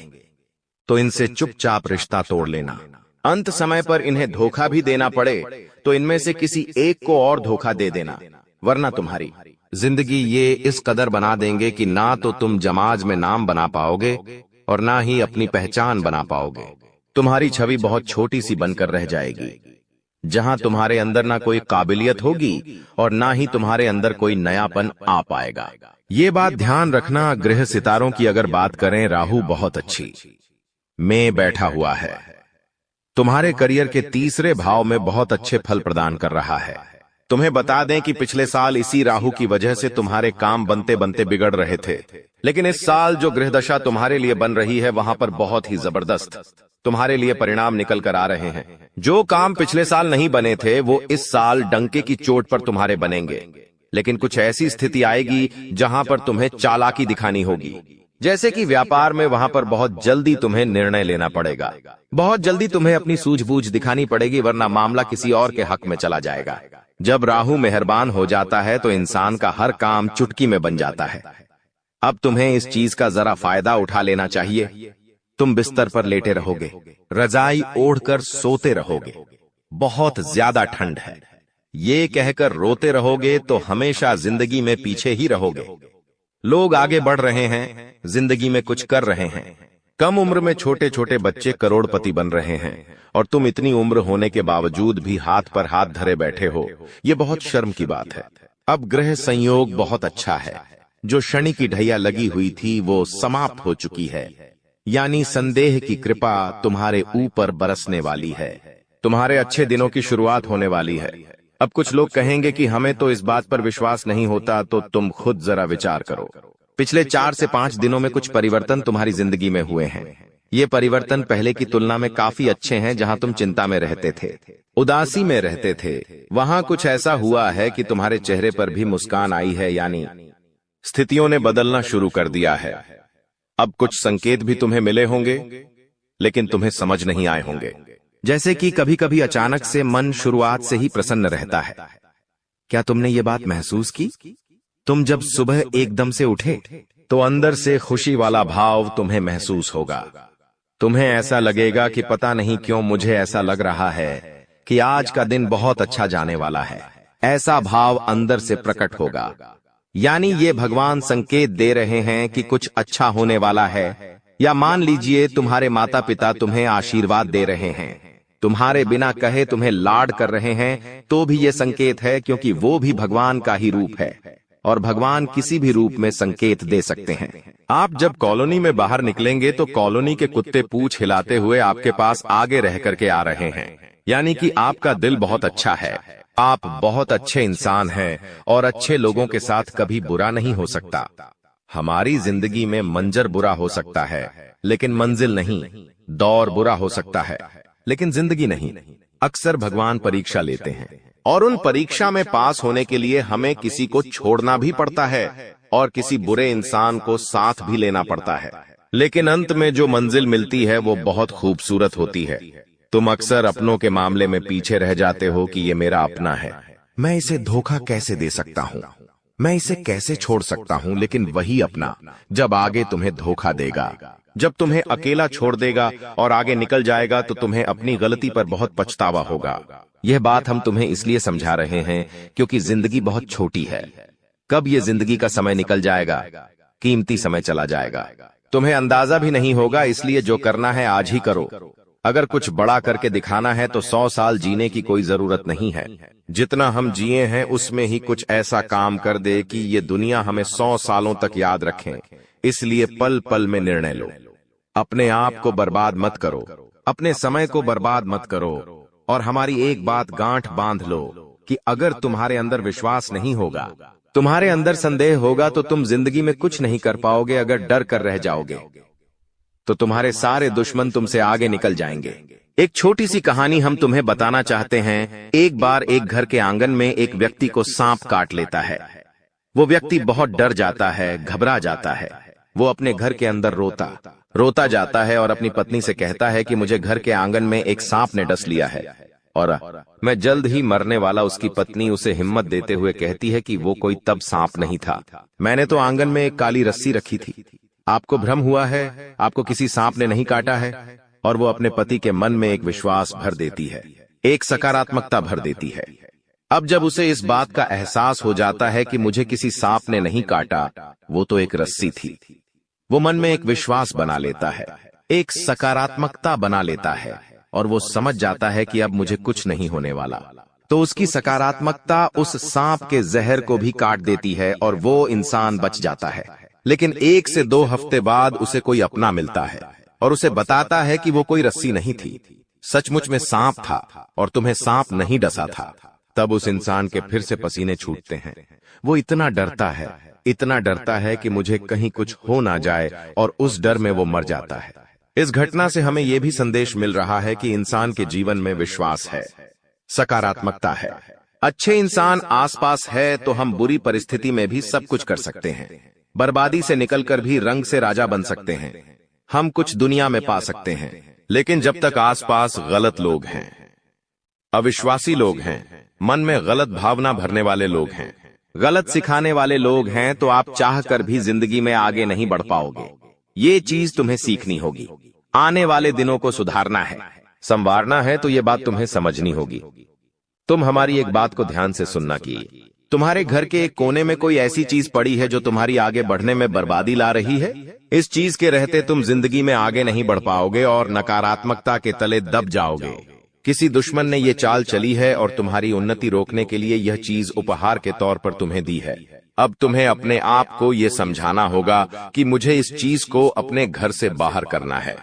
[SPEAKER 2] तो इनसे चुपचाप रिश्ता तोड़ लेना। अंत समय पर इन्हें धोखा भी देना पड़े तो इनमें से किसी एक को और धोखा दे देना, वरना तुम्हारी जिंदगी ये इस कदर बना देंगे कि ना तो तुम समाज में नाम बना पाओगे और ना ही अपनी पहचान बना पाओगे। तुम्हारी छवि बहुत छोटी सी बनकर रह जाएगी, जहां तुम्हारे अंदर ना कोई काबिलियत होगी और ना ही तुम्हारे अंदर कोई नयापन आ पाएगा। ये बात ध्यान रखना। ग्रह सितारों की अगर बात करें, राहु बहुत अच्छी में बैठा हुआ है, तुम्हारे करियर के तीसरे भाव में बहुत अच्छे फल प्रदान कर रहा है। तुम्हें बता दें कि पिछले साल इसी राहु की वजह से तुम्हारे काम बनते बनते बिगड़ रहे थे, लेकिन इस साल जो ग्रह दशा तुम्हारे लिए बन रही है वहां पर बहुत ही जबरदस्त तुम्हारे लिए परिणाम निकल कर आ रहे हैं। जो काम पिछले साल नहीं बने थे वो इस साल डंके की चोट पर तुम्हारे बनेंगे। लेकिन कुछ ऐसी स्थिति आएगी जहां पर तुम्हें चालाकी दिखानी होगी, जैसे कि व्यापार में, वहां पर बहुत जल्दी तुम्हें निर्णय लेना पड़ेगा, बहुत जल्दी तुम्हें अपनी सूझबूझ दिखानी पड़ेगी, वरना मामला किसी और के हक में चला जाएगा। जब राहु मेहरबान हो जाता है तो इंसान का हर काम चुटकी में बन जाता है। अब तुम्हें इस चीज का जरा फायदा उठा लेना चाहिए। तुम बिस्तर पर लेटे रहोगे, रजाई ओढ़कर सोते रहोगे, बहुत ज्यादा ठंड है, ये कहकर रोते रहोगे तो हमेशा जिंदगी में पीछे ही रहोगे। लोग आगे बढ़ रहे हैं, जिंदगी में कुछ कर रहे हैं, कम उम्र में छोटे छोटे बच्चे करोड़पति बन रहे हैं और तुम इतनी उम्र होने के बावजूद भी हाथ पर हाथ धरे बैठे हो, ये बहुत शर्म की बात है। अब ग्रह संयोग बहुत अच्छा है, जो शनि की ढैया लगी हुई थी वो समाप्त हो चुकी है, यानी संदेह की कृपा तुम्हारे ऊपर बरसने वाली है, तुम्हारे अच्छे दिनों की शुरुआत होने वाली है। अब कुछ लोग कहेंगे कि हमें तो इस बात पर विश्वास नहीं होता, तो तुम खुद जरा विचार करो। पिछले 4 से 5 दिनों में कुछ परिवर्तन तुम्हारी जिंदगी में हुए हैं। ये परिवर्तन पहले की तुलना में काफी अच्छे हैं। जहां तुम चिंता में रहते थे, उदासी में रहते थे, वहां कुछ ऐसा हुआ है कि तुम्हारे चेहरे पर भी मुस्कान आई है, यानी स्थितियों ने बदलना शुरू कर दिया है। अब कुछ संकेत भी तुम्हें मिले होंगे, लेकिन तुम्हें समझ नहीं आए होंगे। जैसे कि कभी कभी अचानक से मन शुरुआत से ही प्रसन्न रहता है। क्या तुमने ये बात महसूस की? तुम जब सुबह एकदम से उठे तो अंदर से खुशी वाला भाव तुम्हें महसूस होगा। तुम्हें ऐसा लगेगा कि पता नहीं क्यों मुझे ऐसा लग रहा है कि आज का दिन बहुत अच्छा जाने वाला है। ऐसा भाव अंदर से प्रकट होगा, यानी ये भगवान संकेत दे रहे हैं कि कुछ अच्छा होने वाला है। या मान लीजिए तुम्हारे माता पिता तुम्हें आशीर्वाद दे रहे हैं, तुम्हारे बिना कहे तुम्हें लाड कर रहे हैं, तो भी ये संकेत है, क्योंकि वो भी भगवान का ही रूप है और भगवान किसी भी रूप में संकेत दे सकते हैं। आप जब कॉलोनी में बाहर निकलेंगे तो कॉलोनी के कुत्ते पूंछ हिलाते हुए आपके पास आगे रह करके आ रहे हैं, यानी कि आपका दिल बहुत अच्छा है, आप बहुत अच्छे इंसान हैं और अच्छे लोगों के साथ कभी बुरा नहीं हो सकता। हमारी जिंदगी में मंजर बुरा हो सकता है लेकिन मंजिल नहीं, दौर बुरा हो सकता है लेकिन जिंदगी नहीं। अक्सर भगवान परीक्षा लेते हैं और उन परीक्षा में पास होने के लिए हमें किसी को छोड़ना भी पड़ता है और किसी बुरे इंसान को साथ भी लेना पड़ता है, लेकिन अंत में जो मंजिल मिलती है वो बहुत खूबसूरत होती है। तुम अक्सर अपनों के मामले में पीछे रह जाते हो कि ये मेरा अपना है, मैं इसे धोखा कैसे दे सकता हूँ, मैं इसे कैसे छोड़ सकता हूँ, लेकिन वही अपना जब आगे तुम्हें धोखा देगा, जब तुम्हें अकेला छोड़ देगा और आगे निकल जाएगा तो तुम्हें अपनी गलती पर बहुत पछतावा होगा। यह बात हम तुम्हें इसलिए समझा रहे हैं क्योंकि जिंदगी बहुत छोटी है। कब ये जिंदगी का समय निकल जाएगा, कीमती समय चला जाएगा, तुम्हें अंदाजा भी नहीं होगा। इसलिए जो करना है आज ही करो। अगर कुछ बड़ा करके दिखाना है तो 100 साल जीने की कोई जरूरत नहीं है। जितना हम जिए हैं उसमें ही कुछ ऐसा काम कर दे कि ये दुनिया हमें 100 सालों तक याद रखें। इसलिए पल पल में निर्णय लो। अपने आप को बर्बाद मत करो, अपने समय को बर्बाद मत करो। और हमारी एक बात गांठ बांध लो कि अगर तुम्हारे अंदर विश्वास नहीं होगा, तुम्हारे अंदर संदेह होगा, तो तुम जिंदगी में कुछ नहीं कर पाओगे। अगर डर कर रह जाओगे तो तुम्हारे सारे दुश्मन तुमसे आगे निकल जाएंगे। एक छोटी सी कहानी हम तुम्हें बताना चाहते हैं। एक बार एक घर के आंगन में एक व्यक्ति को सांप काट लेता है। वो व्यक्ति बहुत डर जाता है, घबरा जाता है। वो अपने घर के अंदर रोता जाता है और अपनी पत्नी से कहता है कि मुझे घर के आंगन में एक सांप ने डस लिया है और मैं जल्द ही मरने वाला। उसकी पत्नी उसे हिम्मत देते हुए कहती है कि वो कोई तब सांप नहीं था, मैंने तो आंगन में एक काली रस्सी रखी थी। आपको भ्रम हुआ है, आपको किसी सांप ने नहीं काटा है। और वो अपने पति के मन में एक विश्वास भर देती है, एक सकारात्मकता भर देती है। अब जब उसे इस बात का एहसास हो जाता है कि मुझे किसी सांप ने नहीं काटा, वो तो एक रस्सी थी, वो मन में एक विश्वास बना लेता है, एक सकारात्मकता बना लेता है और वो समझ जाता है कि अब मुझे कुछ नहीं होने वाला। तो उसकी सकारात्मकता उस सांप के जहर को भी काट देती है और वो इंसान बच जाता है। लेकिन 1 से 2 हफ्ते बाद उसे कोई अपना मिलता है और उसे बताता है कि वो कोई रस्सी नहीं थी, सचमुच में सांप था और तुम्हें सांप नहीं डसा था। तब उस इंसान के फिर से पसीने छूटते हैं। वो इतना डरता है कि मुझे कहीं कुछ हो ना जाए और उस डर में वो मर जाता है। इस घटना से हमें यह भी संदेश मिल रहा है कि इंसान के जीवन में विश्वास है, सकारात्मकता है। अच्छे इंसान आसपास है तो हम बुरी परिस्थिति में भी सब कुछ कर सकते हैं। बर्बादी से निकलकर भी रंग से राजा बन सकते हैं। हम कुछ दुनिया में पा सकते हैं, लेकिन जब तक आसपास गलत लोग हैं, अविश्वासी लोग हैं, मन में गलत भावना भरने वाले लोग हैं, गलत सिखाने वाले लोग हैं, तो आप चाहकर भी जिंदगी में आगे नहीं बढ़ पाओगे। ये चीज तुम्हें सीखनी होगी। आने वाले दिनों को सुधारना है, संवारना है, तो ये बात तुम्हें समझनी होगी। तुम हमारी एक बात को ध्यान से सुनना कि तुम्हारे घर के एक कोने में कोई ऐसी चीज पड़ी है जो तुम्हारी आगे बढ़ने में बर्बादी ला रही है। इस चीज के रहते तुम जिंदगी में आगे नहीं बढ़ पाओगे और नकारात्मकता के तले दब जाओगे। किसी दुश्मन ने यह चाल चली है और तुम्हारी उन्नति रोकने के लिए यह चीज उपहार के तौर पर तुम्हें दी है। अब तुम्हें अपने आप को यह समझाना होगा कि मुझे इस चीज को अपने घर से बाहर करना है।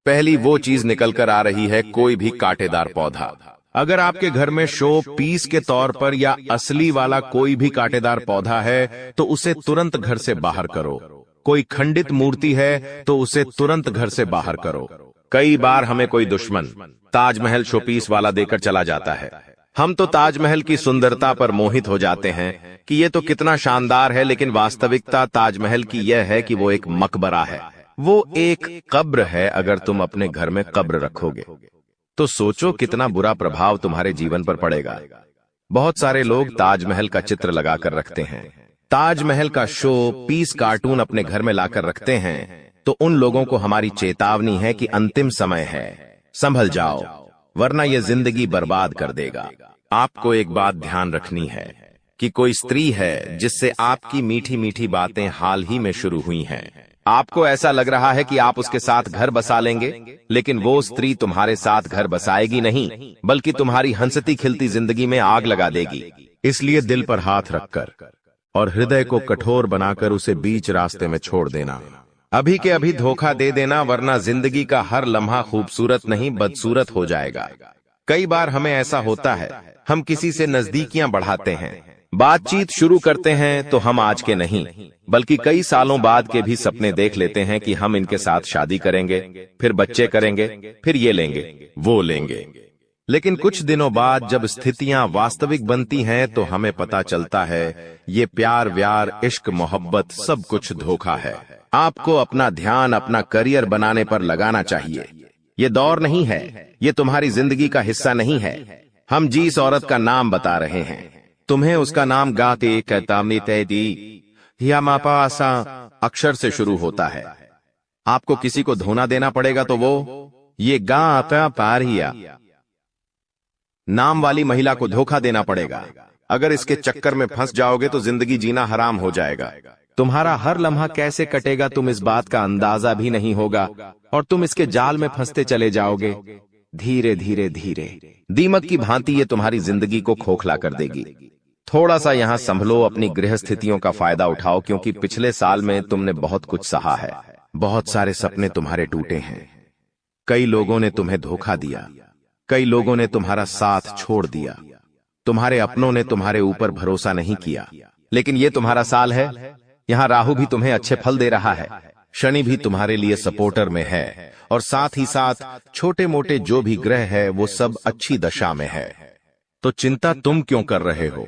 [SPEAKER 2] पहली वो चीज निकल कर आ रही है, कोई भी कांटेदार पौधा। अगर आपके घर में शो पीस के तौर पर या असली वाला कोई भी कांटेदार पौधा है तो उसे तुरंत घर से बाहर करो। कोई खंडित मूर्ति है तो उसे तुरंत घर से बाहर करो। कई बार हमें कोई दुश्मन ताजमहल शोपीस वाला देकर चला जाता है। हम तो ताजमहल की सुंदरता पर मोहित हो जाते हैं कि ये तो कितना शानदार है, लेकिन वास्तविकता ताजमहल की यह है कि वो एक मकबरा है, वो एक कब्र है। अगर तुम अपने घर में कब्र रखोगे तो सोचो कितना बुरा प्रभाव तुम्हारे जीवन पर पड़ेगा। बहुत सारे लोग ताजमहल का चित्र लगाकर रखते हैं, ताजमहल का शो पीस कार्टून अपने घर में लाकर रखते हैं। तो उन लोगों को हमारी चेतावनी है कि अंतिम समय है, संभल जाओ, वरना यह जिंदगी बर्बाद कर देगा। आपको एक बात ध्यान रखनी है कि कोई स्त्री है जिससे आपकी मीठी मीठी बातें हाल ही में शुरू हुई हैं। आपको ऐसा लग रहा है कि आप उसके साथ घर बसा लेंगे, लेकिन वो स्त्री तुम्हारे साथ घर बसाएगी नहीं, बल्कि तुम्हारी हंसती खिलती जिंदगी में आग लगा देगी। इसलिए दिल पर हाथ रखकर और हृदय को कठोर बनाकर उसे बीच रास्ते में छोड़ देना। अभी के अभी धोखा दे देना, वरना जिंदगी का हर लम्हा खूबसूरत नहीं बदसूरत हो जाएगा। कई बार हमें ऐसा होता है, हम किसी से नजदीकियां बढ़ाते हैं, बातचीत शुरू करते हैं तो हम आज के नहीं बल्कि कई सालों बाद के भी सपने देख लेते हैं कि हम इनके साथ शादी करेंगे, फिर बच्चे करेंगे, फिर ये लेंगे वो लेंगे। लेकिन कुछ दिनों बाद जब स्थितियां वास्तविक बनती हैं तो हमें पता चलता है ये प्यार व्यार इश्क मोहब्बत सब कुछ धोखा है। आपको अपना ध्यान अपना करियर बनाने पर लगाना चाहिए। ये दौर नहीं है, ये तुम्हारी जिंदगी का हिस्सा नहीं है। हम जिस औरत का नाम बता रहे हैं, तुम्हें उसका नाम गाते कहतामनी तैदी या मापासा अक्षर से शुरू होता है। आपको किसी को धोना देना पड़ेगा तो वो ये गा आता पारिया नाम वाली महिला को धोखा देना पड़ेगा। अगर इसके चक्कर में फंस जाओगे तो जिंदगी जीना हराम हो जाएगा। तुम्हारा हर लम्हा कैसे कटेगा तुम इस बात का अंदाजा भी नहीं होगा और तुम इसके जाल में फंसते चले जाओगे। धीरे धीरे धीरे दीमक की भांति ये तुम्हारी जिंदगी को खोखला कर देगी। थोड़ा सा यहाँ संभलो, अपनी गृह स्थितियों का फायदा उठाओ, क्योंकि पिछले साल में तुमने बहुत कुछ सहा है। बहुत सारे सपने तुम्हारे टूटे हैं। कई लोगों ने तुम्हें धोखा दिया, कई लोगों ने तुम्हारा साथ छोड़ दिया, तुम्हारे अपनों ने तुम्हारे ऊपर भरोसा नहीं किया। लेकिन ये तुम्हारा साल है। यहाँ राहु भी तुम्हें अच्छे फल दे रहा है, शनि भी तुम्हारे लिए सपोर्टर में है और साथ ही साथ छोटे मोटे जो भी ग्रह है वो सब अच्छी दशा में है। तो चिंता तुम क्यों कर रहे हो?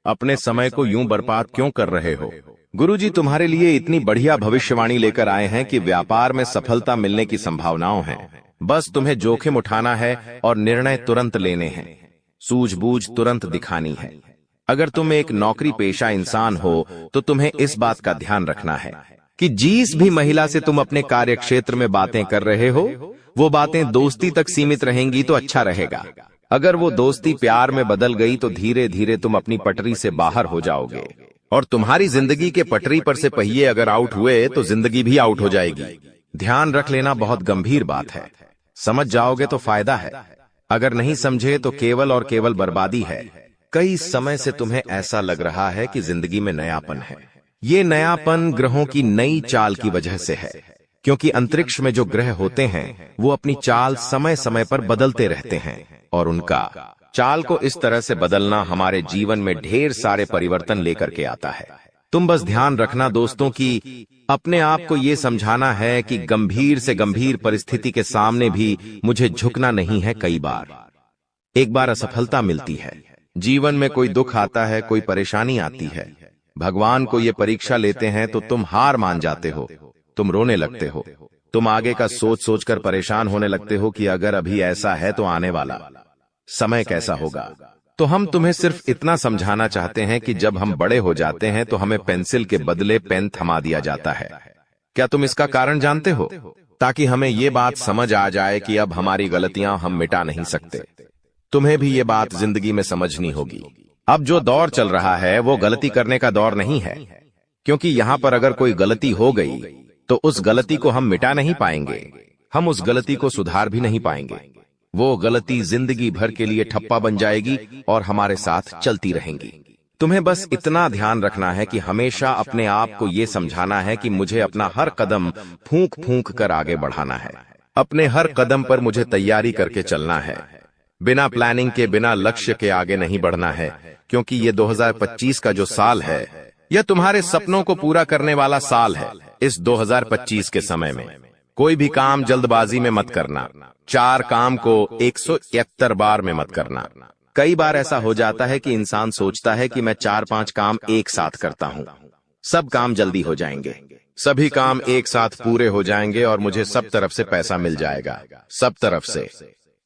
[SPEAKER 2] अपने समय को यूं बर्बाद क्यों कर रहे हो? गुरुजी तुम्हारे लिए इतनी बढ़िया भविष्यवाणी लेकर आए हैं कि व्यापार में सफलता मिलने की संभावनाओं हैं। बस तुम्हें जोखिम उठाना है और निर्णय तुरंत लेने हैं, सूझबूझ तुरंत दिखानी है। अगर तुम एक नौकरी पेशा इंसान हो तो तुम्हें इस बात का ध्यान रखना है कि जिस भी महिला से तुम अपने कार्य क्षेत्र में बातें कर रहे हो वो बातें दोस्ती तक सीमित रहेंगी तो अच्छा रहेगा। अगर वो दोस्ती प्यार में बदल गई तो धीरे धीरे तुम अपनी पटरी से बाहर हो जाओगे और तुम्हारी जिंदगी के पटरी पर से पहिए अगर आउट हुए तो जिंदगी भी आउट हो जाएगी। ध्यान रख लेना बहुत गंभीर बात है। समझ जाओगे तो फायदा है, अगर नहीं समझे तो केवल और केवल बर्बादी है। कई समय से तुम्हें ऐसा लग रहा है कि जिंदगी में नयापन है। ये नयापन ग्रहों की नई चाल की वजह से है, क्योंकि अंतरिक्ष में जो ग्रह होते हैं वो अपनी चाल समय समय पर बदलते रहते हैं और उनका चाल को इस तरह से बदलना हमारे जीवन में ढेर सारे परिवर्तन लेकर के आता है। तुम बस ध्यान रखना दोस्तों कि अपने आप को ये समझाना है कि गंभीर से गंभीर परिस्थिति के सामने भी मुझे झुकना नहीं है। कई बार एक बार असफलता मिलती है, जीवन में कोई दुख आता है, कोई परेशानी आती है, भगवान को ये परीक्षा लेते हैं तो तुम हार मान जाते हो, तुम रोने लगते हो, तुम आगे का सोच सोचकर परेशान होने लगते हो कि अगर अभी ऐसा है तो आने वाला समय कैसा होगा। तो हम तुम्हें सिर्फ इतना समझाना चाहते हैं कि जब हम बड़े हो जाते हैं तो हमें पेंसिल के बदले पेन थमा दिया जाता है। क्या तुम इसका कारण जानते हो? ताकि हमें ये बात समझ आ जाए कि अब हमारी गलतियां हम मिटा नहीं सकते। तुम्हें भी ये बात जिंदगी में समझनी होगी। अब जो दौर चल रहा है वो गलती करने का दौर नहीं है, क्योंकि यहाँ पर अगर कोई गलती हो गई तो उस गलती को हम मिटा नहीं पाएंगे, हम उस गलती को सुधार भी नहीं पाएंगे। वो गलती जिंदगी भर के लिए ठप्पा बन जाएगी और हमारे साथ चलती रहेंगी। तुम्हें बस इतना ध्यान रखना है कि हमेशा अपने आप को ये समझाना है कि मुझे अपना हर कदम फूंक फूंक कर आगे बढ़ाना है। अपने हर कदम पर मुझे तैयारी करके चलना है, बिना प्लानिंग के बिना लक्ष्य के आगे नहीं बढ़ना है, क्योंकि ये 2025 का जो साल है यह तुम्हारे सपनों को पूरा करने वाला साल है। इस 2025 के समय में कोई भी काम जल्दबाजी में मत करना, 4 काम को 171 बार में मत करना। कई बार ऐसा हो जाता है कि इंसान सोचता है कि मैं 4-5 काम एक साथ करता हूँ, सब काम जल्दी हो जाएंगे, सभी काम एक साथ पूरे हो जाएंगे और मुझे सब तरफ से पैसा मिल जाएगा, सब तरफ से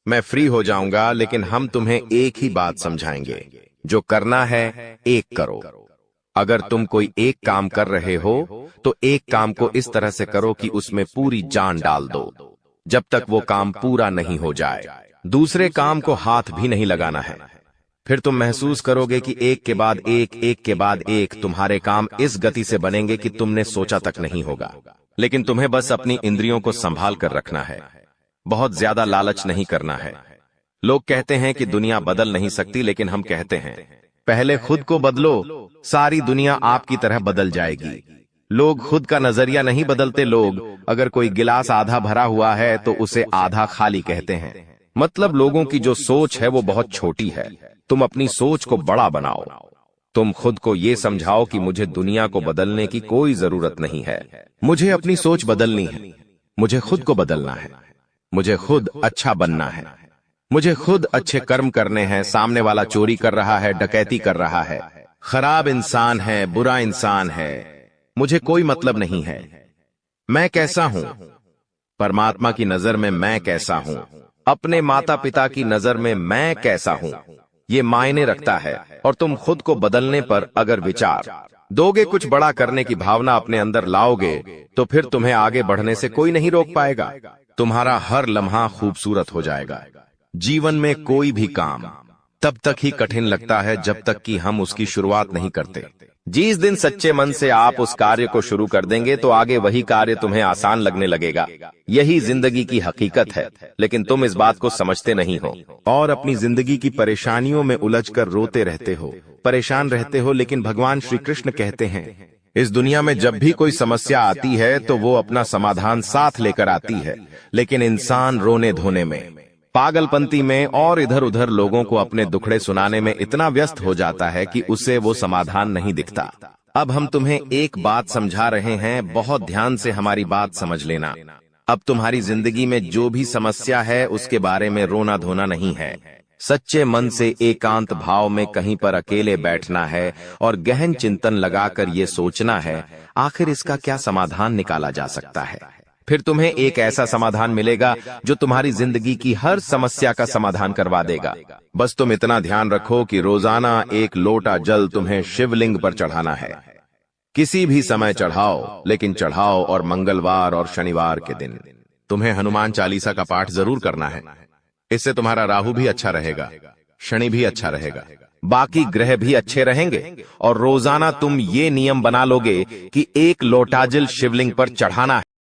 [SPEAKER 2] मैं फ्री हो जाऊंगा। लेकिन हम तुम्हें एक ही बात समझाएंगे, जो करना है एक करो। अगर तुम कोई एक काम कर रहे हो तो एक काम को इस तरह से करो कि उसमें पूरी जान डाल दो, जब तक वो काम पूरा नहीं हो जाए। दूसरे काम को हाथ भी नहीं लगाना है। फिर तुम महसूस करोगे कि एक के बाद एक के बाद एक तुम्हारे काम इस गति से बनेंगे कि तुमने सोचा तक नहीं होगा। लेकिन तुम्हें बस अपनी इंद्रियों को संभाल कर रखना है। बहुत ज्यादा लालच नहीं करना है। लोग कहते हैं कि दुनिया बदल नहीं सकती, लेकिन हम कहते हैं पहले खुद को बदलो, सारी दुनिया आपकी तरह बदल जाएगी। लोग खुद का नजरिया नहीं बदलते। लोग अगर कोई गिलास आधा भरा हुआ है तो उसे आधा खाली कहते हैं। मतलब लोगों की जो सोच है वो बहुत छोटी है। तुम अपनी सोच को बड़ा बनाओ। तुम खुद को ये समझाओ कि मुझे दुनिया को बदलने की कोई जरूरत नहीं है। मुझे अपनी सोच बदलनी है। मुझे खुद को बदलना है। मुझे खुद अच्छा बनना है। मुझे खुद अच्छे कर्म करने हैं। सामने वाला चोरी कर रहा है, डकैती कर रहा है, खराब इंसान है, बुरा इंसान है, मुझे कोई मतलब नहीं है। मैं कैसा हूं, परमात्मा की नजर में मैं कैसा हूं, अपने माता पिता की नजर में मैं कैसा हूं, ये मायने रखता है। और तुम खुद को बदलने पर अगर विचार दोगे, कुछ बड़ा करने की भावना अपने अंदर लाओगे, तो फिर तुम्हें आगे बढ़ने से कोई नहीं रोक पाएगा। तुम्हारा हर लम्हा खूबसूरत हो जाएगा। जीवन में कोई भी काम तब तक ही कठिन लगता है जब तक कि हम उसकी शुरुआत नहीं करते। जिस दिन सच्चे मन से आप उस कार्य को शुरू कर देंगे तो आगे वही कार्य तुम्हें आसान लगने लगेगा। यही जिंदगी की हकीकत है, लेकिन तुम इस बात को समझते नहीं हो और अपनी जिंदगी की परेशानियों में उलझकर रोते रहते हो, परेशान रहते हो। लेकिन भगवान श्री कृष्ण कहते हैं, इस दुनिया में जब भी कोई समस्या आती है तो वो अपना समाधान साथ लेकर आती है, लेकिन इंसान रोने धोने में, पागलपंती में और इधर उधर लोगों को अपने दुखड़े सुनाने में इतना व्यस्त हो जाता है कि उसे वो समाधान नहीं दिखता। अब हम तुम्हें एक बात समझा रहे हैं, बहुत ध्यान से हमारी बात समझ लेना। अब तुम्हारी जिंदगी में जो भी समस्या है उसके बारे में रोना धोना नहीं है। सच्चे मन से एकांत भाव में कहीं पर अकेले बैठना है और गहन चिंतन लगाकर ये सोचना है आखिर इसका क्या समाधान निकाला जा सकता है। फिर तुम्हें एक ऐसा समाधान मिलेगा जो तुम्हारी जिंदगी की हर समस्या का समाधान करवा देगा। बस तुम इतना ध्यान रखो कि रोजाना एक लोटा जल तुम्हें शिवलिंग पर चढ़ाना है। किसी भी समय चढ़ाओ, लेकिन चढ़ाओ और मंगलवार और शनिवार के दिन। तुम्हें हनुमान चालीसा का पाठ जरूर करना है। इससे तुम्हारा राहु भी अच्छा रहेगा, शनि भी अच्छा रहेगा, बाकी ग्रह भी अच्छे रहेंगे। और रोजाना तुम ये नियम बना लोगे कि एक लोटा जल शिवलिंग पर चढ़ाना है।